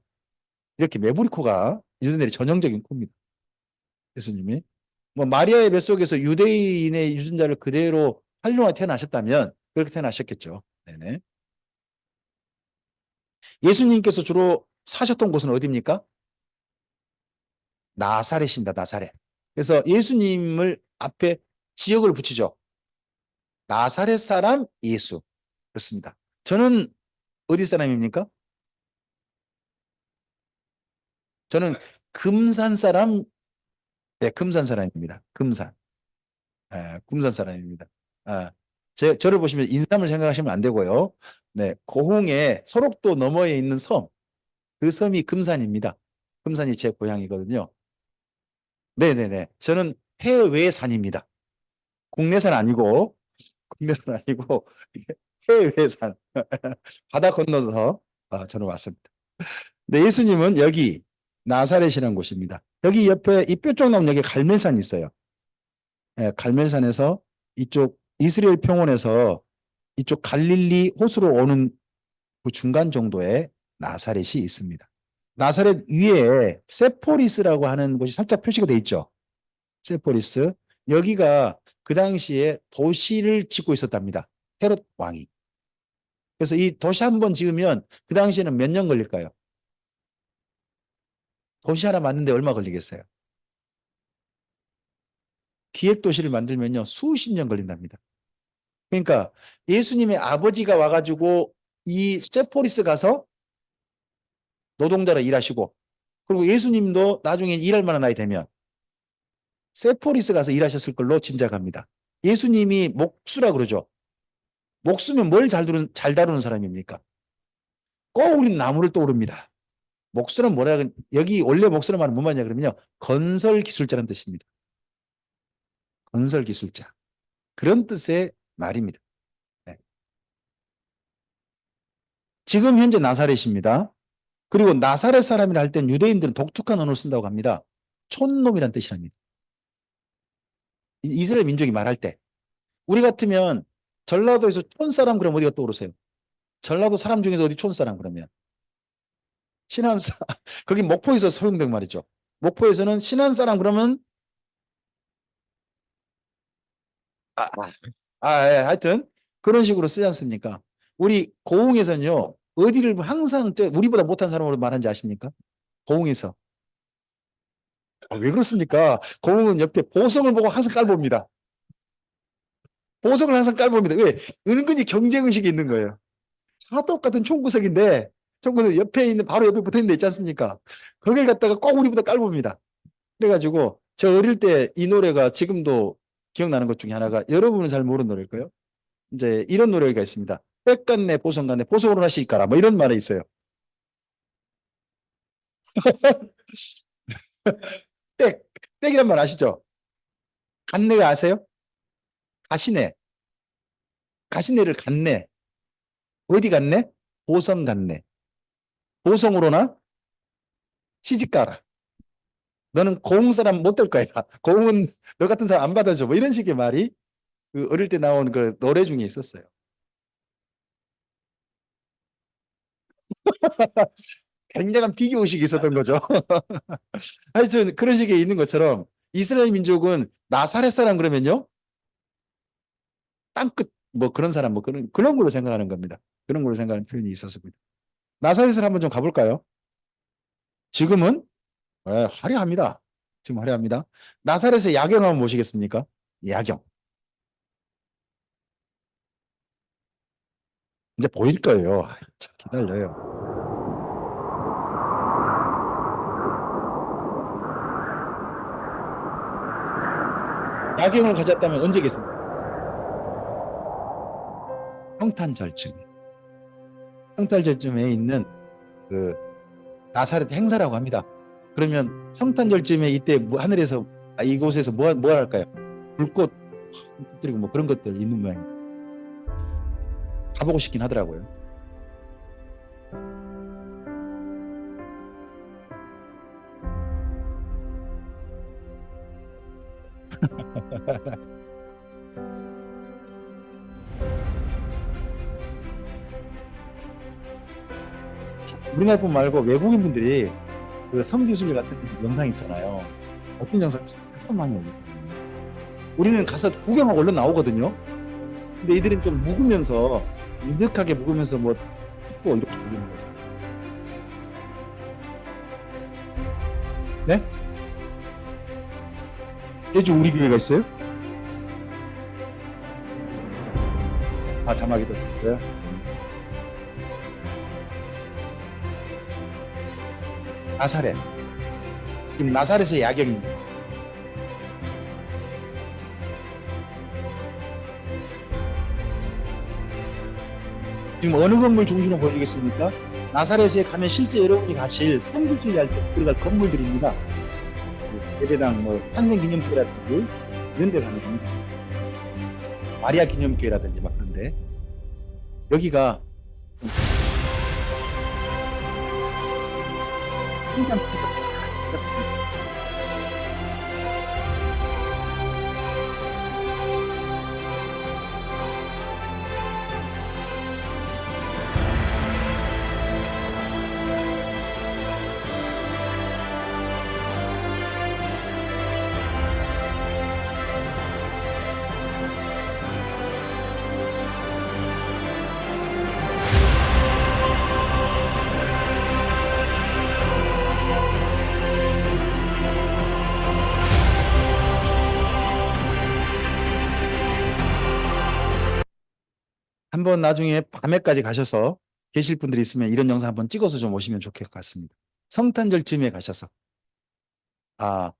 Speaker 1: 이렇게 매부리 코가 유대인들의 전형적인 코입니다. 예수님이 뭐 마리아의 뱃속에서 유대인의 유전자를 그대로 활용하여 태어나셨다면 그렇게 태어나셨겠죠. 네네. 예수님께서 주로 사셨던 곳은 어디입니까? 나사렛입니다. 나사렛. 그래서 예수님을 앞에 지역을 붙이죠. 나사렛 사람 예수. 그렇습니다. 저는 어디 사람입니까? 저는 금산 사람, 네, 금산 사람입니다. 금산. 금산 사람입니다. 아, 저를 보시면 인삼을 생각하시면 안 되고요. 네, 고흥의 소록도 너머에 있는 섬, 그 섬이 금산입니다. 금산이 제 고향이거든요. 네네네. 저는 해외산입니다. 국내산 아니고, 국내산 아니고, 해외산. 바다 건너서 저는 왔습니다. 네, 예수님은 여기 나사렛이라는 곳입니다. 여기 옆에 이 뾰족 나온 여기 갈멜산이 있어요. 예, 갈멜산에서 이쪽 이스라엘 평원에서 이쪽 갈릴리 호수로 오는 그 중간 정도에 나사렛이 있습니다. 나사렛 위에 세포리스라고 하는 곳이 살짝 표시가 돼 있죠. 세포리스. 여기가 그 당시에 도시를 짓고 있었답니다. 헤롯 왕이. 그래서 이 도시 한 번 지으면 그 당시에는 몇 년 걸릴까요? 도시 하나 만드는데 얼마 걸리겠어요? 기획 도시를 만들면요 수십 년 걸린답니다. 그러니까 예수님의 아버지가 와가지고 이 세포리스 가서 노동자로 일하시고 그리고 예수님도 나중에 일할 만한 나이 되면 세포리스 가서 일하셨을 걸로 짐작합니다. 예수님이 목수라 그러죠. 목수면 뭘 잘 다루는 사람입니까? 꼭 우리는 나무를 떠오릅니다. 목수는 뭐라 여기 원래 목수는 말은 뭐냐 그러면요 건설 기술자라는 뜻입니다. 건설 기술자 그런 뜻의 말입니다. 네. 지금 현재 나사렛입니다. 그리고 나사렛 사람이라 할 땐 유대인들은 독특한 언어를 쓴다고 합니다. 촌놈이란 뜻이랍니다. 이스라엘 민족이 말할 때 우리 같으면 전라도에서 촌사람 그러면 어디가 떠오르세요? 전라도 사람 중에서 어디 촌사람 그러면 신안사 거기 목포에서 소용된 말이죠. 목포에서는 신안사람 그러면 아, 예, 하여튼 그런 식으로 쓰지 않습니까? 우리 고흥에서는요 어디를 항상 우리보다 못한 사람으로 말하는지 아십니까? 고흥에서 왜 그렇습니까? 고흥은 옆에 보성을 보고 항상 깔봅니다. 보석을 항상 깔봅니다. 왜? 은근히 경쟁의식이 있는 거예요. 다 똑같은 총구석인데 총구석 옆에 있는 바로 옆에 붙어 있는 데 있지 않습니까? 거길 갖다가 꼭 우리보다 깔봅니다. 그래가지고 저 어릴 때 이 노래가 지금도 기억나는 것 중에 하나가 여러분은 잘 모르는 노래일 거예요. 이제 이런 노래가 있습니다. 백 같네 보석 같네 보석으로 하나씩 깔아 뭐 이런 말이 있어요. 땡 땡이란 말 아시죠? 간내가 아세요? 가시네 가시네를 갔네 어디 갔네? 보성 갔네 보성으로나 시집 가라. 너는 고흥 사람 못 될 거야. 고흥은 너 같은 사람 안 받아줘. 뭐 이런 식의 말이 그 어릴 때 나온 그 노래 중에 있었어요. 굉장한 비교의식이 있었던 거죠. 하여튼 그런 식의 있는 것처럼 이스라엘 민족은 나사렛 사람 그러면요. 땅끝 뭐 그런 사람 뭐 그런 걸로 생각하는 겁니다. 그런 걸로 생각하는 표현이 있었습니다. 나사렛을 한번 좀 가볼까요? 지금은 화려합니다. 지금 화려합니다. 나사렛의 야경 한번 보시겠습니까? 야경. 이제 보일 거예요. 참 기다려요. 야경을 가졌다면 언제겠습니까? 성탄절쯤. 성탄절쯤에 있는 그 나사렛 행사라고 합니다. 그러면 성탄절쯤에 이때 뭐 하늘에서 이곳에서 뭐 할까요? 불꽃 터뜨리고 뭐 그런 것들 있는 모양. 가보고 싶긴 하더라고요. 우리나라뿐 말고 외국인분들이 그 성지순례 같은 영상 있잖아요. 어떤 영상 참 많이 올리거든요. 우리는 가서 구경하고 얼른 나오거든요. 근데 이들은 좀 묵으면서 인득하게 묵으면서 뭐 또 이렇게 올리는 거예요. 네? 제주 우리 교회가 있어요? 아, 자막이 떴었어요. 나사렛. 지금 나사렛의 야경이 지금 어느 건물 중심으로 보여주겠습니까? 나사렛에 가면 실제 여러분이 가실 성지순례 할때 들어갈 건물들입니다. 예배당 뭐 탄생기념교회라든지 이런 데 가면 됩니다. 마리아 기념교회라든지 막 그런데 여기가 굉장히 한번 나중에 밤에까지 가셔서 계실 분들이 있으면 이런 영상 한번 찍어서 좀 오시면 좋을 것 같습니다. 성탄절쯤에 가셔서 아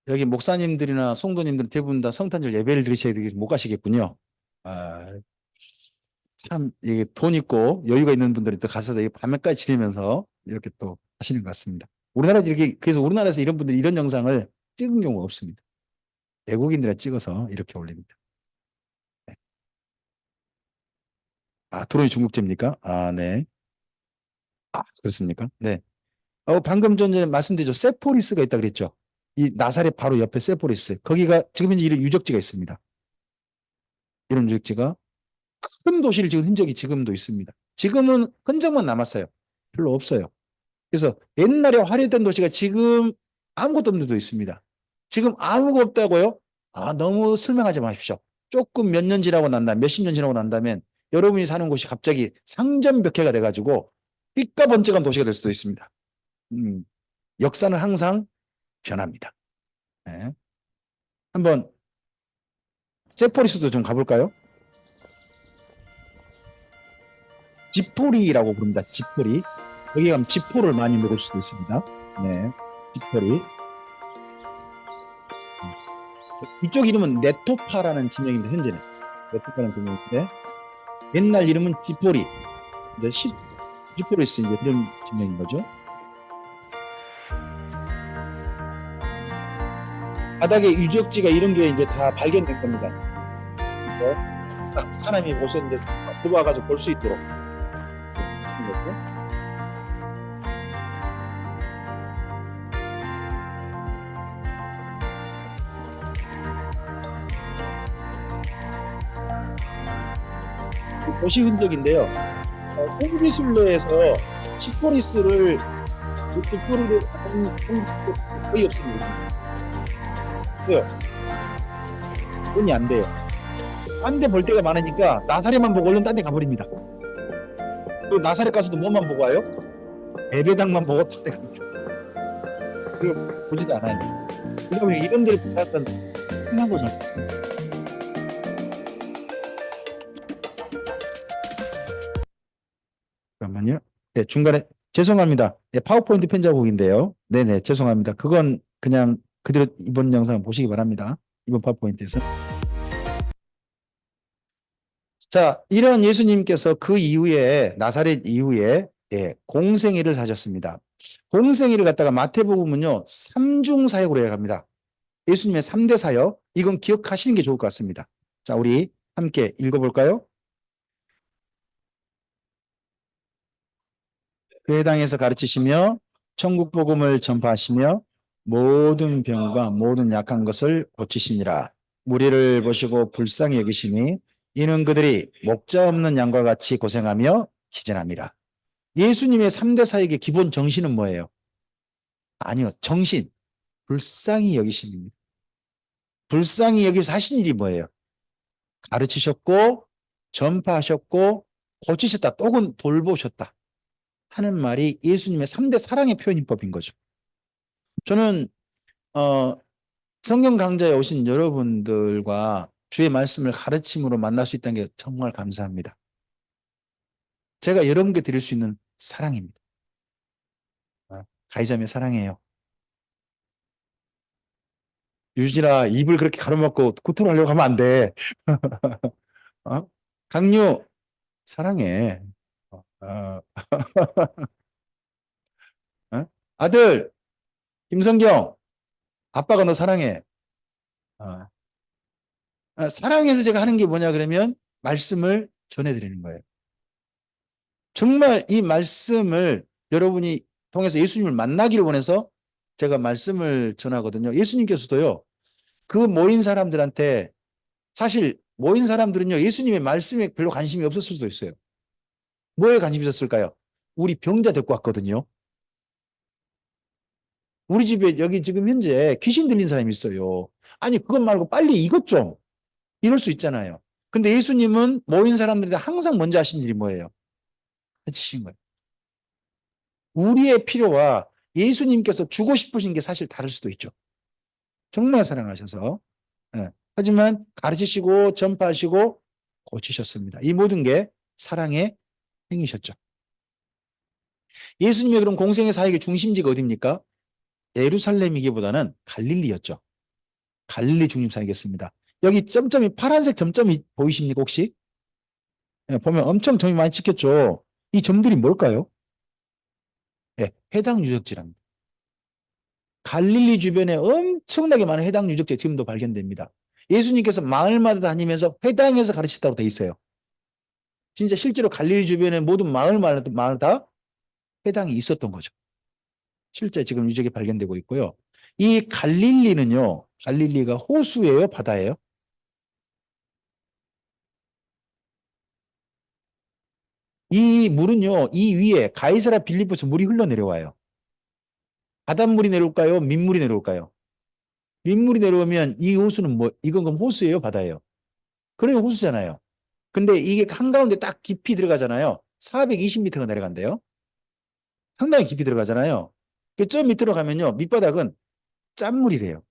Speaker 1: 여기 목사님들이나 성도님들 대부분 다 성탄절 예배를 드리셔야 되기 못 가시겠군요. 아, 참 이게 돈 있고 여유가 있는 분들이 또 가셔서 이 밤에까지 지내면서 이렇게 또 하시는 것 같습니다. 우리나라 이렇게 그래서 우리나라에서 이런 분들이 이런 영상을 찍은 경우가 없습니다. 외국인들이 찍어서 이렇게 올립니다. 네. 아, 드론이 중국제입니까? 아, 네. 아, 그렇습니까? 네. 방금 전에 말씀드렸죠. 세포리스가 있다 그랬죠. 이 나사렛 바로 옆에 세포리스. 거기가 지금 현재 이런 유적지가 있습니다. 이런 유적지가 큰 도시를 지은 흔적이 지금도 있습니다. 지금은 흔적만 남았어요. 별로 없어요. 그래서 옛날에 화려했던 도시가 지금 아무것도 없는 데도 있습니다. 지금 아무것도 없다고요? 아, 너무 설명하지 마십시오. 조금 몇 년 지나고 난 다음, 몇십 년 지나고 난 다음엔 여러분이 사는 곳이 갑자기 상점벽해가 돼가지고 삐까번쩍한 도시가 될 수도 있습니다. 역사는 항상 변합니다. 네. 한번 세포리스도 좀 가볼까요? 지포리라고 부릅니다. 지포리. 여기 가면 지포를 많이 먹을 수도 있습니다. 네, 지포리. 이쪽 이름은 네토파라는 지명입니다. 현재는 네토파라는 지명인데 옛날 이름은 지포리. 이제 지포리스 이제 이런 지명인 거죠. 바닥에 유적지가 이런 게 이제 다 발견된 겁니다. 그래서 딱 사람이 오셨는데 들어와가지고 볼 수 있도록. 도시 흔적인데요. 홍비술로에서 시포리스를 지포리를 한 거의 없습니다. 왜요? 돈이 안 돼요. 딴 데 볼 데가 많으니까 나사렛만 보고 얼른 딴 데 가버립니다. 또 나사렛 가서도 뭐만 보고 와요? 예배당만 보고 딴 데 갑니다. 그리고 보지도 않아요. 그러면 이런 데를 약간 흔한 거죠. 잠깐만요. 네, 중간에 죄송합니다. 네, 파워포인트 편집국인데요. 네네, 죄송합니다. 그건 그냥 그대로 이번 영상 보시기 바랍니다. 이번 파워포인트에서. 자, 이런 예수님께서 그 이후에 나사렛 이후에 공생애를 하셨습니다. 공생애를 갖다가 마태복음은요 3중 사역으로 해갑니다. 예수님의 3대 사역 이건 기억하시는 게 좋을 것 같습니다. 자, 우리 함께 읽어볼까요? 교회당에서 가르치시며 천국 복음을 전파하시며 모든 병과 모든 약한 것을 고치시니라. 무리를 보시고 불쌍히 여기시니 이는 그들이 목자 없는 양과 같이 고생하며 기전함이라. 예수님의 3대 사역의 기본 정신은 뭐예요? 아니요. 정신. 불쌍히 여기심입니다. 불쌍히 여기서 하신 일이 뭐예요? 가르치셨고 전파하셨고 고치셨다. 또는 돌보셨다. 하는 말이 예수님의 3대 사랑의 표현법인 거죠. 저는 어, 성경 강좌에 오신 여러분들과 주의 말씀을 가르침으로 만날 수 있다는 게 정말 감사합니다. 제가 여러분께 드릴 수 있는 사랑입니다. 가이자매 사랑해요. 유진아, 입을 그렇게 가로막고 구토하려고 하면 안 돼. 어? 강유, 사랑해. 어, 어? 아들, 김성경, 아빠가 너 사랑해. 어. 사랑해서 제가 하는 게 뭐냐 그러면 말씀을 전해드리는 거예요. 정말 이 말씀을 여러분이 통해서 예수님을 만나기를 원해서 제가 말씀을 전하거든요. 예수님께서도요, 그 모인 사람들한테 사실 모인 사람들은요, 예수님의 말씀에 별로 관심이 없었을 수도 있어요. 뭐에 관심이 있었을까요? 우리 병자 데리고 왔거든요. 우리 집에 여기 지금 현재 귀신 들린 사람이 있어요. 아니, 그것 말고 빨리 이것 좀. 이럴 수 있잖아요. 근데 예수님은 모인 사람들한테 항상 먼저 하신 일이 뭐예요? 해주신 거예요. 우리의 필요와 예수님께서 주고 싶으신 게 사실 다를 수도 있죠. 정말 사랑하셔서. 예. 하지만 가르치시고 전파하시고 고치셨습니다. 이 모든 게 사랑의 행위셨죠. 예수님의 그런 공생의 사역의 중심지가 어디입니까? 예루살렘이기보다는 갈릴리였죠. 갈릴리 중심사역이었습니다. 여기 점점이 파란색 점점이 보이십니까 혹시? 예, 보면 엄청 점이 많이 찍혔죠. 이 점들이 뭘까요? 예, 해당 유적지랍니다. 갈릴리 주변에 엄청나게 많은 해당 유적지 지금도 발견됩니다. 예수님께서 마을마다 다니면서 회당에서 가르치셨다고 돼 있어요. 진짜 실제로 갈릴리 주변에 모든 마을 다 회당이 있었던 거죠. 실제 지금 유적이 발견되고 있고요. 이 갈릴리는요, 갈릴리가 호수예요, 바다예요? 이 물은요, 이 위에 가이사라 빌립보에서 물이 흘러내려와요. 바닷물이 내려올까요? 민물이 내려올까요? 민물이 내려오면 이 호수는 뭐, 이건 그럼 호수예요, 바다예요? 그러니까 호수잖아요. 근데 이게 한가운데 딱 깊이 들어가잖아요. 420m가 내려간대요. 상당히 깊이 들어가잖아요. 저 밑으로 가면요. 밑바닥은 짠물이래요.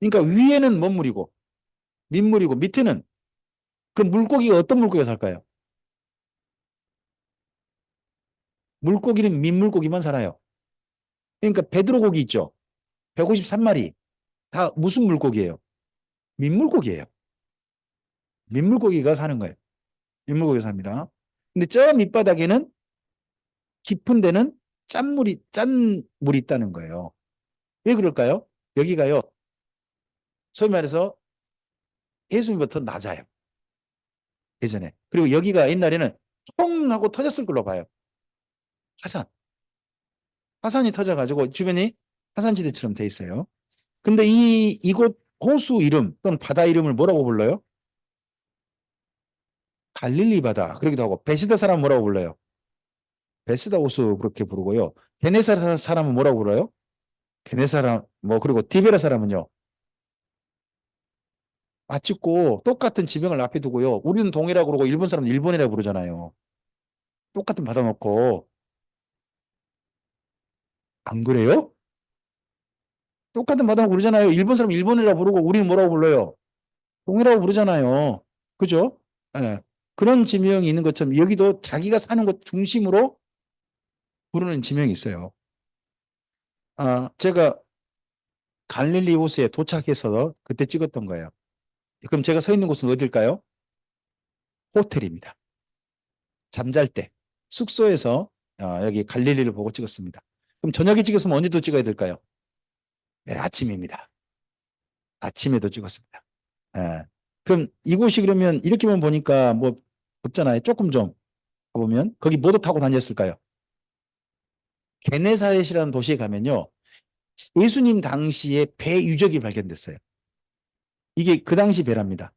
Speaker 1: 그러니까 위에는 뭔 물이고 민물이고 밑에는 그럼 물고기가 어떤 물고기가 살까요? 물고기는 민물고기만 살아요. 그러니까 베드로 고기 있죠. 153마리 다 무슨 물고기예요? 민물고기예요. 민물고기가 사는 거예요. 민물고기가 삽니다. 근데 저 밑바닥에는 깊은 데는 짠물이 있다는 거예요. 왜 그럴까요? 여기가요. 소위 말해서 예수님보다 더 낮아요. 예전에. 그리고 여기가 옛날에는 총 하고 터졌을 걸로 봐요. 화산. 화산이 터져가지고 주변이 화산지대처럼 돼 있어요. 근데 이곳 호수 이름 또는 바다 이름을 뭐라고 불러요? 갈릴리 바다. 그러기도 하고 베시다 사람 뭐라고 불러요? 베스다 호수 그렇게 부르고요. 게네사라 사람은 뭐라고 불러요? 게네사람 뭐 그리고 디베라 사람은요. 맞찍고 똑같은 지명을 앞에 두고요. 우리는 동해라고 그러고 일본 사람은 일본이라고 부르잖아요. 똑같은 바다 놓고 안 그래요? 똑같은 바다 놓고 그러잖아요. 일본 사람 일본이라고 부르고 우리는 뭐라고 불러요? 동해라고 부르잖아요. 그죠? 예. 그런 지명이 있는 것처럼 여기도 자기가 사는 곳 중심으로 부르는 지명이 있어요. 제가 갈릴리 호수에 도착해서 그때 찍었던 거예요. 그럼 제가 서 있는 곳은 어딜까요? 호텔입니다. 잠잘 때 숙소에서 여기 갈릴리를 보고 찍었습니다. 그럼 저녁에 찍었으면 언제 또 찍어야 될까요? 네, 아침입니다. 아침에도 찍었습니다. 예. 그럼 이곳이 그러면 이렇게만 보니까 뭐 없잖아요. 조금 좀 가보면 거기 뭐도 타고 다녔을까요? 게네사렛이라는 도시에 가면요. 예수님 당시에 배 유적이 발견됐어요. 이게 그 당시 배랍니다.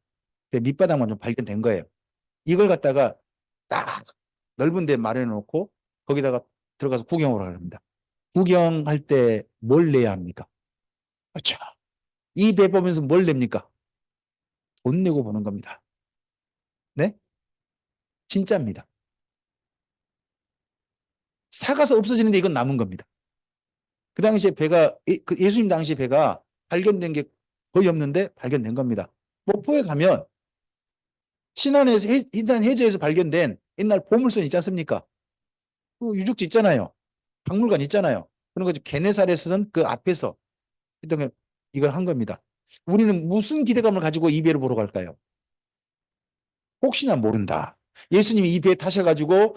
Speaker 1: 배 밑바닥만 좀 발견된 거예요. 이걸 갖다가 딱 넓은 데 마련해 놓고 거기다가 들어가서 구경을 합니다. 구경할 때 뭘 내야 합니까? 그렇죠. 이 배 보면서 뭘 냅니까? 돈 내고 보는 겁니다. 네? 진짜입니다. 사가서 없어지는데 이건 남은 겁니다. 그 당시에 배가 그 예수님 당시 배가 발견된 게 거의 없는데 발견된 겁니다. 목포에 가면 신안에서 인산 해저에서 발견된 옛날 보물선 있지 않습니까? 그 유적지 있잖아요. 박물관 있잖아요. 그런 거 게네사렛에서는 그 앞에서 했던 게 이걸 한 겁니다. 우리는 무슨 기대감을 가지고 이 배를 보러 갈까요? 혹시나 모른다. 예수님이 이 배에 타셔가지고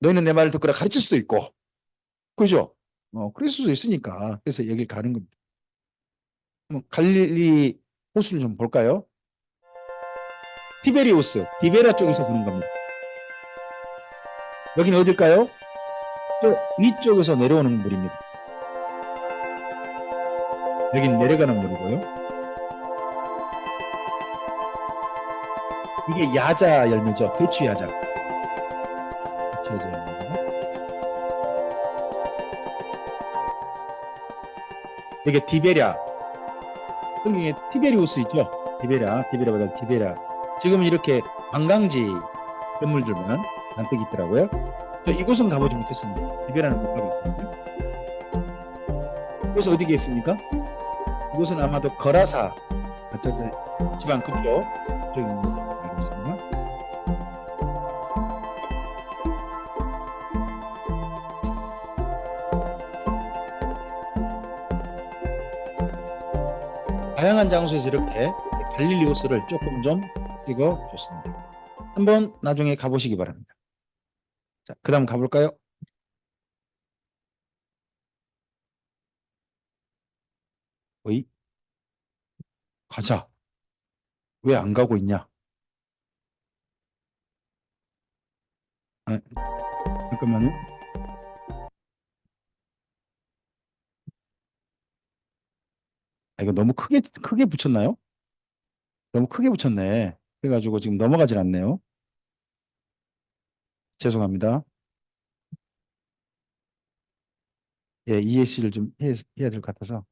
Speaker 1: 너희는 내 말을 듣거라 가르칠 수도 있고, 그죠? 그럴 수도 있으니까. 그래서 여길 가는 겁니다. 갈릴리 호수를 좀 볼까요? 티베리우스, 티베라 쪽에서 보는 겁니다. 여기는 어딜까요? 저 위쪽에서 내려오는 물입니다. 여기는 내려가는 물이고요. 이게 야자 열매죠. 대추 야자. 대추 야자 열매고요. 이게 디베랴. 여기 티베리우스 있죠? 디베랴보다 디베랴. 지금 이렇게 관광지 건물들만 잔뜩 있더라고요. 이곳은 가보지 못했습니다. 디베랴는 못 가봤거든요. 이곳은 어디에 있습니까? 이곳은 아마도 거라사 같은 지방 그쪽 저기 있는 곳입니다. 다양한 장소에서 이렇게 갈릴리 호수를 조금 좀 찍어줬습니다. 한번 나중에 가보시기 바랍니다. 자, 그 다음 가볼까요? 어이? 가자. 왜 안 가고 있냐? 아, 잠깐만요. 이거 너무 크게 붙였나요? 너무 크게 붙였네. 그래가지고 지금 넘어가질 않네요. 죄송합니다. 예, ESC를 좀 해야 될 것 같아서.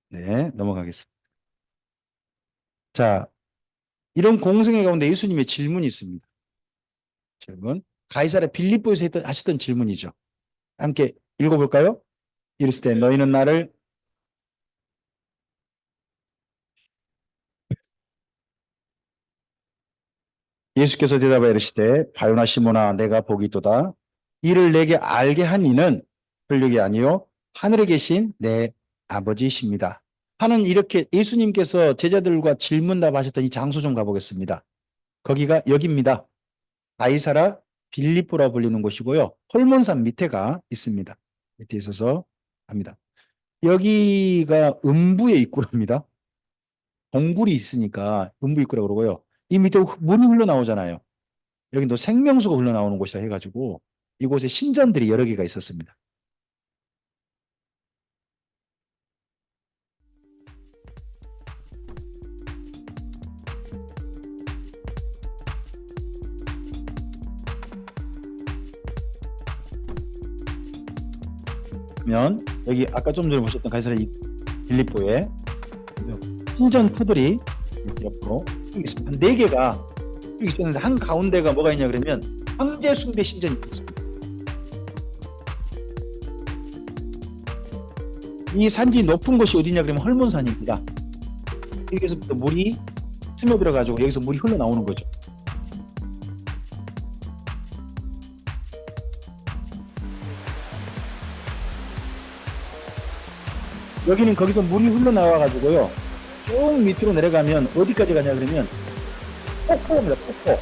Speaker 1: 네, 넘어가겠습니다. 자, 이런 공생애 가운데 예수님의 질문이 있습니다. 질문. 가이사랴 빌립보에서 하셨던 질문이죠. 함께 읽어볼까요? 이랬을 때 너희는 나를 예수께서 대답하여 이르시되 바요나 시모나 내가 복이 있도다. 이를 내게 알게 한 이는 혈육이 아니요 하늘에 계신 내 아버지이십니다. 하는 이렇게 예수님께서 제자들과 질문답하셨던 이 장소 좀 가보겠습니다. 거기가 여기입니다. 가이사랴 빌립보라 불리는 곳이고요. 홀몬산 밑에가 있습니다. 밑에 있어서 합니다. 여기가 음부의 입구랍니다. 동굴이 있으니까 음부 입구라고 그러고요. 이 밑에 물이 흘러나오잖아요. 여기 또 생명수가 흘러나오는 곳이라 해가지고 이곳에 신전들이 여러 개가 있었습니다. 그러면 여기 아까 좀 전에 보셨던 가이사랴 빌립보에 신전 터들이 이렇게 옆으로 있습니다. 한 4개가 여기 있었는데 한 가운데가 뭐가 있냐 그러면 황제 숭배 신전이 있습니다. 이 산지 높은 곳이 어디냐 그러면 헐몬산입니다. 여기서부터 물이 스며들어 가지고 여기서 물이 흘러나오는 거죠. 여기는 거기서 물이 흘러나와 가지고요. 쭉 밑으로 내려가면 어디까지 가냐 그러면 폭포입니다. 폭포.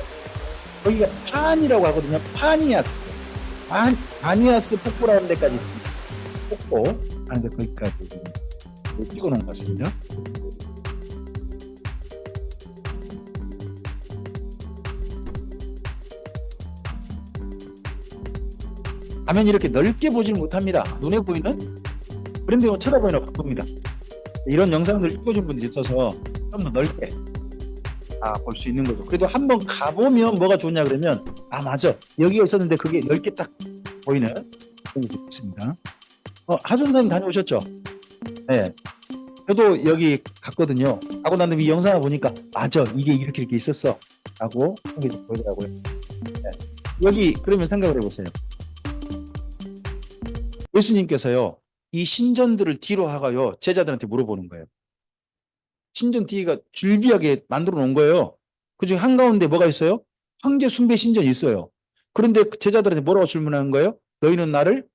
Speaker 1: 거기가 판이라고 하거든요. 파니아스. 파니아스 폭포라는 데까지 있습니다. 폭포. 하는데 거기까지 찍어놓은 것 같습니다. 화면이 이렇게 넓게 보지는 못합니다. 눈에 보이는 그런데 뭐 쳐다보기나 바쁩니다. 이런 영상들 읽어준 분들이 있어서 좀 더 넓게 볼 수 있는 거죠. 그래도 한번 가보면 뭐가 좋냐 그러면 맞아 여기가 있었는데 그게 넓게 딱 보이는 그런 게 있습니다. 하준사님 다녀오셨죠? 네. 저도 여기 갔거든요. 가고 난 다음에 이 영상을 보니까 맞아 이게 이렇게 이렇게 있었어 라고 한게 보이더라고요. 네. 여기 그러면 생각을 해보세요. 예수님께서요 이 신전들을 뒤로 하가요 제자들한테 물어보는 거예요. 신전 뒤가 줄비하게 만들어 놓은 거예요. 그중에 한가운데 뭐가 있어요? 황제 숭배 신전이 있어요. 그런데 제자들한테 뭐라고 질문하는 거예요? 너희는 나를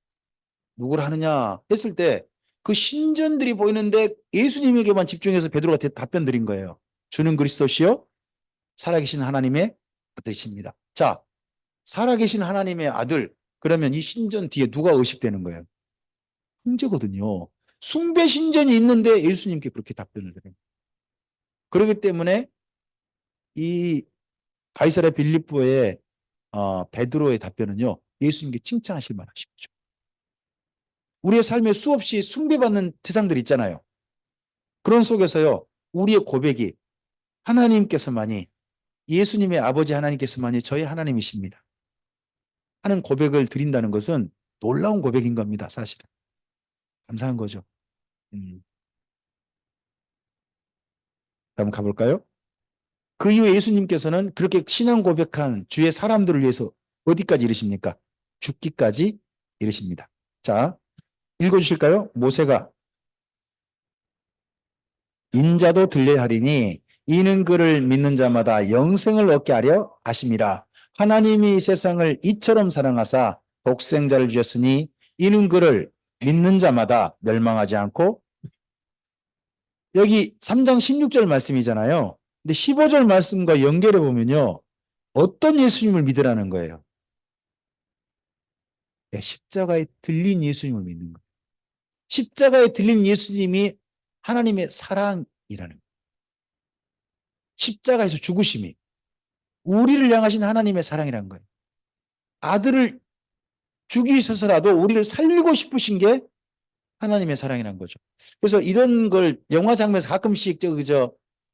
Speaker 1: 누구를 하느냐 했을 때 그 신전들이 보이는데 예수님에게만 집중해서 베드로가 답변 드린 거예요. 주는 그리스도시요 살아계신 하나님의 아들이십니다. 자, 살아계신 하나님의 아들 그러면 이 신전 뒤에 누가 의식되는 거예요? 황제거든요. 숭배 신전이 있는데 예수님께 그렇게 답변을 드려요. 그렇기 때문에 이 가이사랴 빌립보의 베드로의 답변은요. 예수님께 칭찬하실 만하신 거죠. 우리의 삶에 수없이 숭배받는 대상들이 있잖아요. 그런 속에서요. 우리의 고백이 하나님께서만이 예수님의 아버지 하나님께서만이 저희 하나님이십니다. 하는 고백을 드린다는 것은 놀라운 고백인 겁니다. 사실은. 감사한 거죠. 한번 가볼까요? 그 이후에 예수님께서는 그렇게 신앙 고백한 주의 사람들을 위해서 어디까지 이르십니까? 죽기까지 이르십니다. 자, 읽어주실까요? 모세가 인자도 들려야 하리니 이는 그를 믿는 자마다 영생을 얻게 하려 하심이라. 하나님이 세상을 이처럼 사랑하사 독생자를 주셨으니 이는 그를 믿는 자마다 멸망하지 않고 여기 3장 16절 말씀이잖아요. 근데 15절 말씀과 연결해 보면요. 어떤 예수님을 믿으라는 거예요? 십자가에 들린 예수님을 믿는 거예요. 십자가에 들린 예수님이 하나님의 사랑이라는 거예요. 십자가에서 죽으심이 우리를 향하신 하나님의 사랑이라는 거예요. 아들을 죽이셔서라도 우리를 살리고 싶으신 게 하나님의 사랑이라는 거죠. 그래서 이런 걸 영화 장면에서 가끔씩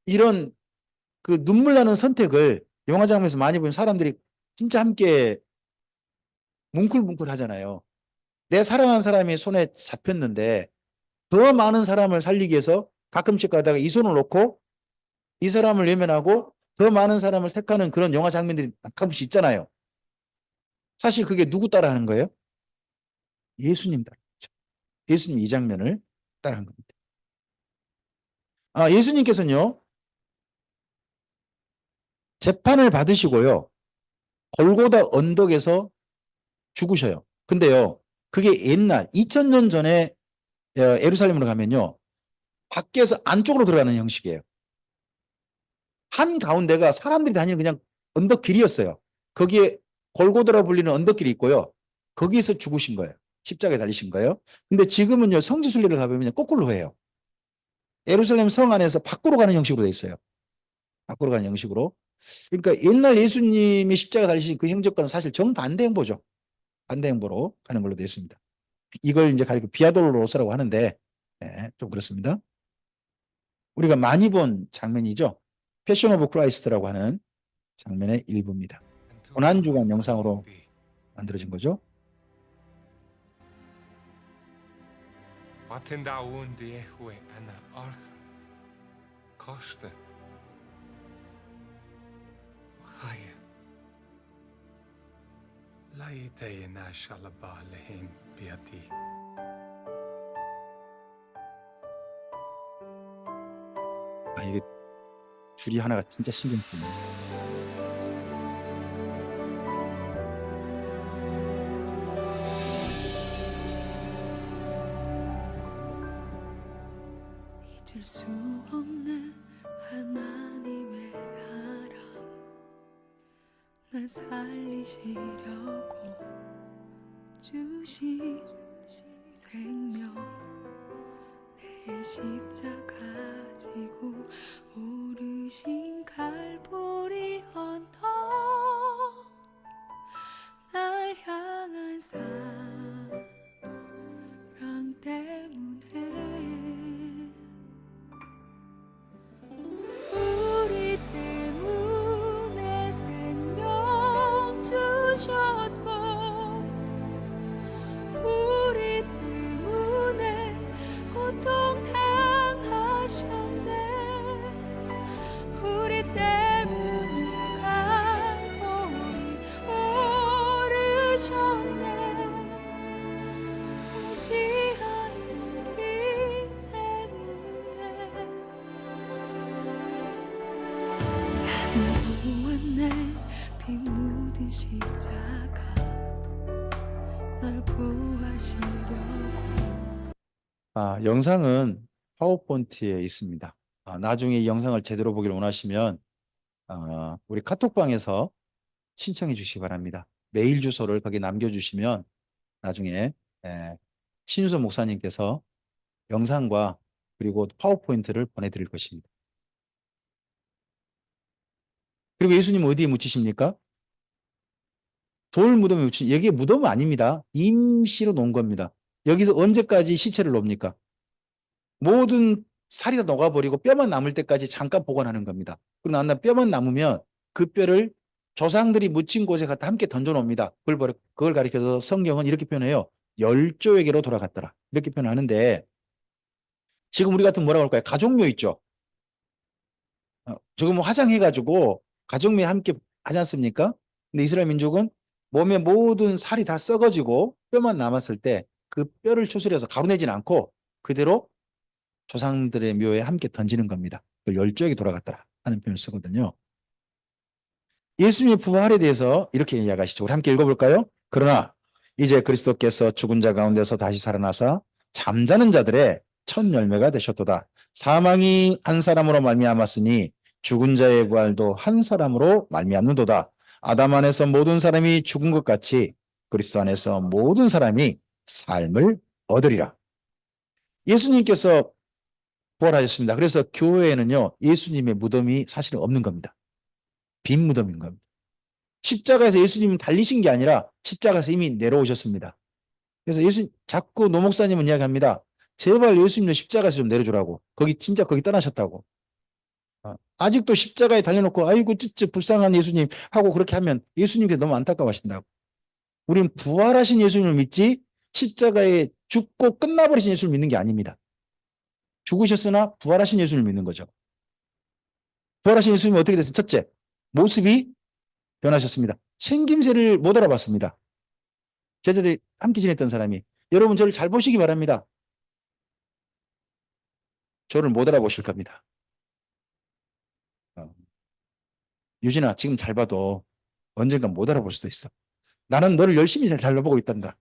Speaker 1: 이런 그 눈물 나는 선택을 영화 장면에서 많이 보면 사람들이 진짜 함께 뭉클뭉클 하잖아요. 내 사랑하는 사람이 손에 잡혔는데 더 많은 사람을 살리기 위해서 가끔씩 가다가 이 손을 놓고 이 사람을 외면하고 더 많은 사람을 택하는 그런 영화 장면들이 가끔씩 있잖아요. 사실 그게 누구 따라 하는 거예요? 예수님 따라. 예수님 이 장면을 따라한 겁니다. 예수님께서는요. 재판을 받으시고요. 골고다 언덕에서 죽으셔요. 근데요. 그게 옛날 2000년 전에 예루살렘으로 가면요. 밖에서 안쪽으로 들어가는 형식이에요. 한 가운데가 사람들이 다니는 그냥 언덕길이었어요. 거기에 골고다라 불리는 언덕길이 있고요. 거기에서 죽으신 거예요. 십자가에 달리신 거예요. 근데 지금은요. 성지순례를 가보면 거꾸로 해요. 예루살렘 성 안에서 밖으로 가는 형식으로 돼 있어요. 밖으로 가는 형식으로. 그러니까 옛날 예수님이 십자가 달리신 그 행적과는 사실 정반대 행보죠. 반대 행보로 가는 걸로 되어 있습니다. 이걸 이제 가리켜 비아돌로로서라고 하는데 좀 그렇습니다. 우리가 많이 본 장면이죠. 패션 오브 크라이스트라고 하는 장면의 일부입니다. 고난주간 영상으로 만들어진 거죠.
Speaker 2: Aten daun die hue ana Arthur. Koste. Chaya. Laite na shalaba lehim biati.
Speaker 1: 이게 줄이 하나가 진짜 신경 쓰이네요.
Speaker 3: 잊을 수 없는 하나님의 사랑 날 살리시려고 주신 생명 내 십자가 지고 오르신 갈보리 언덕 날 향한 사랑 때문에 날 구하시려고.
Speaker 1: 영상은 파워포인트에 있습니다. 나중에 이 영상을 제대로 보기를 원하시면 우리 카톡방에서 신청해 주시기 바랍니다. 메일 주소를 거기 남겨주시면 나중에 신유선 목사님께서 영상과 그리고 파워포인트를 보내드릴 것입니다. 그리고 예수님 어디에 묻히십니까? 돌 무덤에 묻힌, 여기에 무덤은 아닙니다. 임시로 놓은 겁니다. 여기서 언제까지 시체를 놓습니까? 모든 살이 다 녹아버리고 뼈만 남을 때까지 잠깐 보관하는 겁니다. 그리고 난 뼈만 남으면 그 뼈를 조상들이 묻힌 곳에 갖다 함께 던져놓습니다. 그걸 가리켜서 성경은 이렇게 표현해요. 열조에게로 돌아갔더라. 이렇게 표현하는데 지금 우리 같은 뭐라고 할까요? 가족묘 있죠. 지금 화장해가지고 가족묘에 함께 하지 않습니까? 근데 이스라엘 민족은 몸의 모든 살이 다 썩어지고 뼈만 남았을 때 그 뼈를 추스려서 가루내지는 않고 그대로 조상들의 묘에 함께 던지는 겁니다. 그걸 열조에게 돌아갔더라 하는 표현을 쓰거든요. 예수님의 부활에 대해서 이렇게 이야기하시죠. 우리 함께 읽어볼까요? 그러나 이제 그리스도께서 죽은 자 가운데서 다시 살아나사 잠자는 자들의 첫 열매가 되셨도다. 사망이 한 사람으로 말미암았으니 죽은 자의 부활도 한 사람으로 말미암는도다. 아담 안에서 모든 사람이 죽은 것 같이 그리스도 안에서 모든 사람이 삶을 얻으리라. 예수님께서 부활하셨습니다. 그래서 교회에는요, 예수님의 무덤이 사실은 없는 겁니다. 빈 무덤인 겁니다. 십자가에서 예수님은 달리신 게 아니라 십자가에서 이미 내려오셨습니다. 그래서 자꾸 노 목사님은 이야기합니다. 제발 예수님도 십자가에서 좀 내려주라고. 진짜 거기 떠나셨다고. 아직도 십자가에 달려놓고 아이고 찌찌 불쌍한 예수님 하고 그렇게 하면 예수님께서 너무 안타까워하신다고. 우리는 부활하신 예수님을 믿지 십자가에 죽고 끝나버리신 예수님을 믿는 게 아닙니다. 죽으셨으나 부활하신 예수님을 믿는 거죠. 부활하신 예수님이 어떻게 됐어요? 첫째, 모습이 변하셨습니다. 생김새를 못 알아봤습니다. 제자들이 함께 지냈던 사람이. 여러분 저를 잘 보시기 바랍니다. 저를 못 알아보실 겁니다. 유진아, 지금 잘 봐도 언젠간 못 알아볼 수도 있어. 나는 너를 열심히 잘 보고 있단다.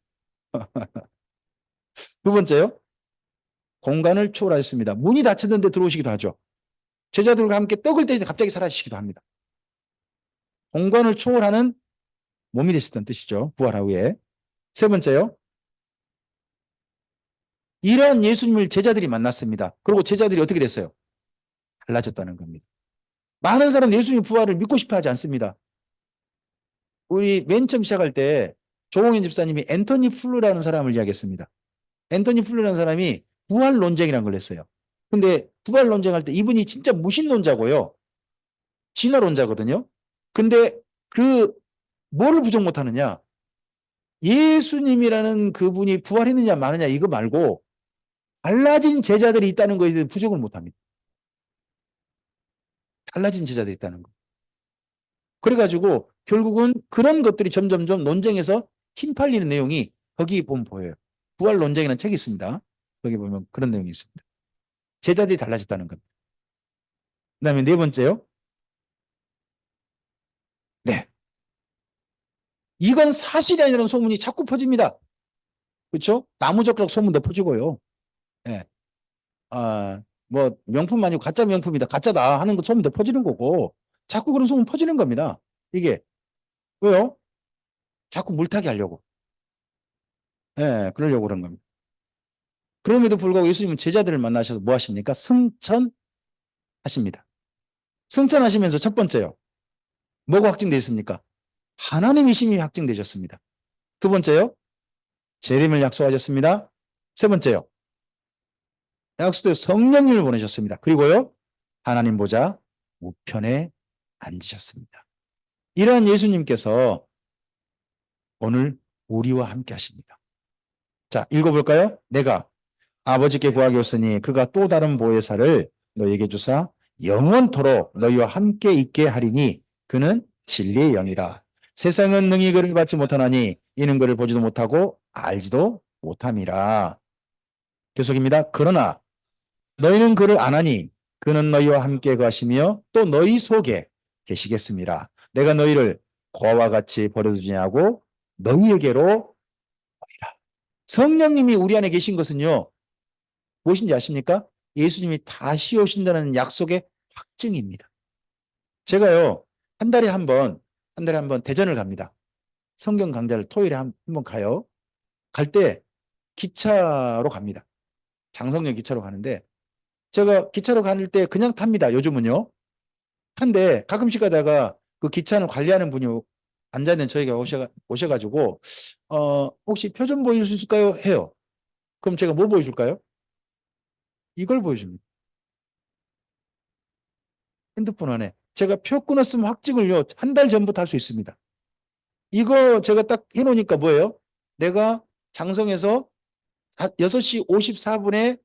Speaker 1: 두 번째요. 공간을 초월하셨습니다. 문이 닫혔는데 들어오시기도 하죠. 제자들과 함께 떡을 떼는데 갑자기 사라지시기도 합니다. 공간을 초월하는 몸이 되셨다는 뜻이죠. 부활 후에. 세 번째요. 이러한 예수님을 제자들이 만났습니다. 그리고 제자들이 어떻게 됐어요? 달라졌다는 겁니다. 많은 사람은 예수님 부활을 믿고 싶어 하지 않습니다. 우리 맨 처음 시작할 때 조홍현 집사님이 앤토니 플루라는 사람을 이야기했습니다. 앤토니 플루라는 사람이 부활 논쟁이라는 걸 했어요. 근데 부활 논쟁할 때 이분이 진짜 무신론자고요. 진화론자거든요. 근데 뭐를 부정 못하느냐? 예수님이라는 그분이 부활했느냐 마느냐 이거 말고 달라진 제자들이 있다는 거에 대해 부정을 못합니다. 달라진 제자들이 있다는 거. 그래가지고 결국은 그런 것들이 점점점 논쟁에서 힘 팔리는 내용이 거기 보면 보여요. 부활 논쟁이라는 책이 있습니다. 거기 보면 그런 내용이 있습니다. 제자들이 달라졌다는 겁니다. 그 다음에 네 번째요. 네. 이건 사실이 아니라는 소문이 자꾸 퍼집니다. 그렇죠? 나무젓가락 소문도 퍼지고요. 네. 뭐 명품 아니고 가짜 명품이다. 가짜다 하는 거 소문도 퍼지는 거고 자꾸 그런 소문 퍼지는 겁니다. 이게 왜요? 자꾸 물타기 하려고. 그러려고 그런 겁니다. 그럼에도 불구하고 예수님은 제자들을 만나셔서 뭐 하십니까? 승천하십니다. 승천하시면서 첫 번째요. 뭐가 확증되어 있습니까? 하나님이심이 확증되셨습니다. 두 번째요. 재림을 약속하셨습니다. 세 번째요. 약속대로 성령님을 보내셨습니다. 그리고요. 하나님 보좌 우편에 앉으셨습니다. 이러한 예수님께서 오늘 우리와 함께 하십니다. 자, 읽어볼까요? 내가 아버지께 구하게 오으니 그가 또 다른 보혜사를 너희에게 주사 영원토록 너희와 함께 있게 하리니 그는 진리의 영이라. 세상은 능히 그를 받지 못하나니 이는 그를 보지도 못하고 알지도 못함이라. 계속입니다. 그러나 너희는 그를 아나니 그는 너희와 함께 거하시며 또 너희 속에 계시겠습니다. 내가 너희를 고아와 같이 버려두지 않고 너희에게로 오리라. 성령님이 우리 안에 계신 것은요, 무엇인지 아십니까? 예수님이 다시 오신다는 약속의 확증입니다. 제가요, 한 달에 한 번 대전을 갑니다. 성경 강좌를 토요일에 한 번 가요. 갈 때 기차로 갑니다. 장성역 기차로 가는데, 제가 기차로 가는 때 그냥 탑니다. 요즘은요. 한데 가끔씩 가다가 그 기차를 관리하는 분이 앉아있는 저희가 오셔가지고, 혹시 표 좀 보여줄 수 있을까요? 해요. 그럼 제가 뭐 보여줄까요? 이걸 보여줍니다. 핸드폰 안에. 제가 표 끊었으면 확증을요, 한 달 전부터 할 수 있습니다. 이거 제가 딱 해놓으니까 뭐예요? 내가 장성에서 6시 54분에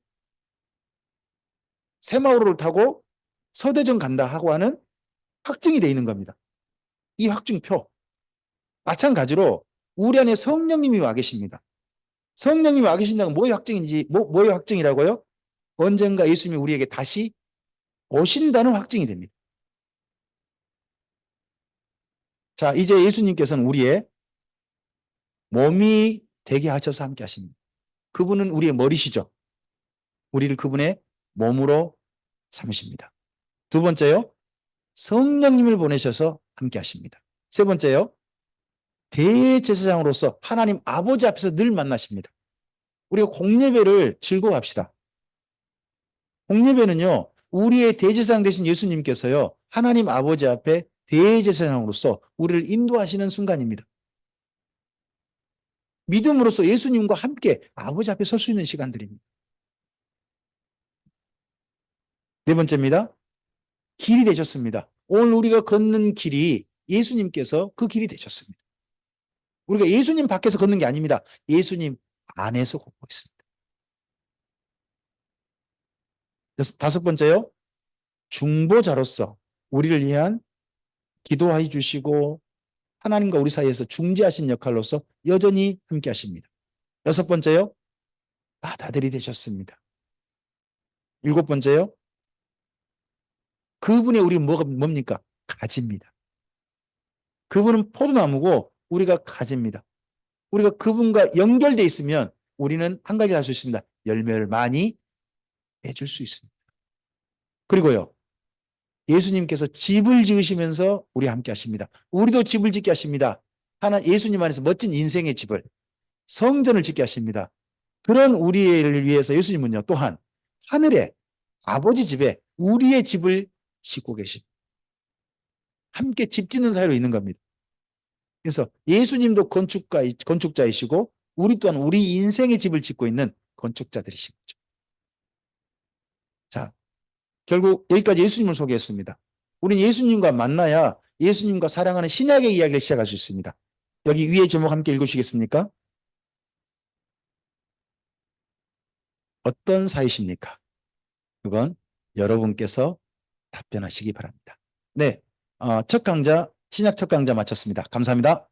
Speaker 1: 새마을호를 타고 서대전 간다 하고 하는 확증이 돼 있는 겁니다. 이 확증표. 마찬가지로 우리 안에 성령님이 와 계십니다. 성령님이 와 계신다는 뭐의 확증인지, 뭐의 확증이라고요? 언젠가 예수님이 우리에게 다시 오신다는 확증이 됩니다. 자, 이제 예수님께서는 우리의 몸이 되게 하셔서 함께 하십니다. 그분은 우리의 머리시죠. 우리를 그분의 몸으로 삼으십니다. 두 번째요, 성령님을 보내셔서 함께 하십니다. 세 번째요, 대제사장으로서 하나님 아버지 앞에서 늘 만나십니다. 우리가 공예배를 즐거워합시다. 공예배는요, 우리의 대제사장 되신 예수님께서요, 하나님 아버지 앞에 대제사장으로서 우리를 인도하시는 순간입니다. 믿음으로써 예수님과 함께 아버지 앞에 설 수 있는 시간들입니다. 네 번째입니다. 길이 되셨습니다. 오늘 우리가 걷는 길이 예수님께서 그 길이 되셨습니다. 우리가 예수님 밖에서 걷는 게 아닙니다. 예수님 안에서 걷고 있습니다. 다섯 번째요, 중보자로서 우리를 위한 기도해 주시고 하나님과 우리 사이에서 중재하신 역할로서 여전히 함께 하십니다. 여섯 번째요, 바다들이 되셨습니다. 일곱 번째요, 그분의 우리 뭡니까? 가지입니다. 그분은 포도나무고 우리가 가지입니다. 우리가 그분과 연결되어 있으면 우리는 한 가지 할 수 있습니다. 열매를 많이 맺을 수 있습니다. 그리고요, 예수님께서 집을 지으시면서 우리와 함께 하십니다. 우리도 집을 짓게 하십니다. 예수님 안에서 멋진 인생의 집을, 성전을 짓게 하십니다. 그런 우리를 위해서 예수님은요, 또한 하늘에 아버지 집에 우리의 집을 짓고 계십니다. 함께 집 짓는 사이로 있는 겁니다. 그래서 예수님도 건축자이시고 우리 또한 우리 인생의 집을 짓고 있는 건축자들이신 거죠. 자, 결국 여기까지 예수님을 소개했습니다. 우리는 예수님과 만나야 예수님과 사랑하는 신약의 이야기를 시작할 수 있습니다. 여기 위에 제목 함께 읽으시겠습니까? 어떤 사이십니까? 그건 여러분께서 답변하시기 바랍니다. 네, 신약 첫 강좌 마쳤습니다. 감사합니다.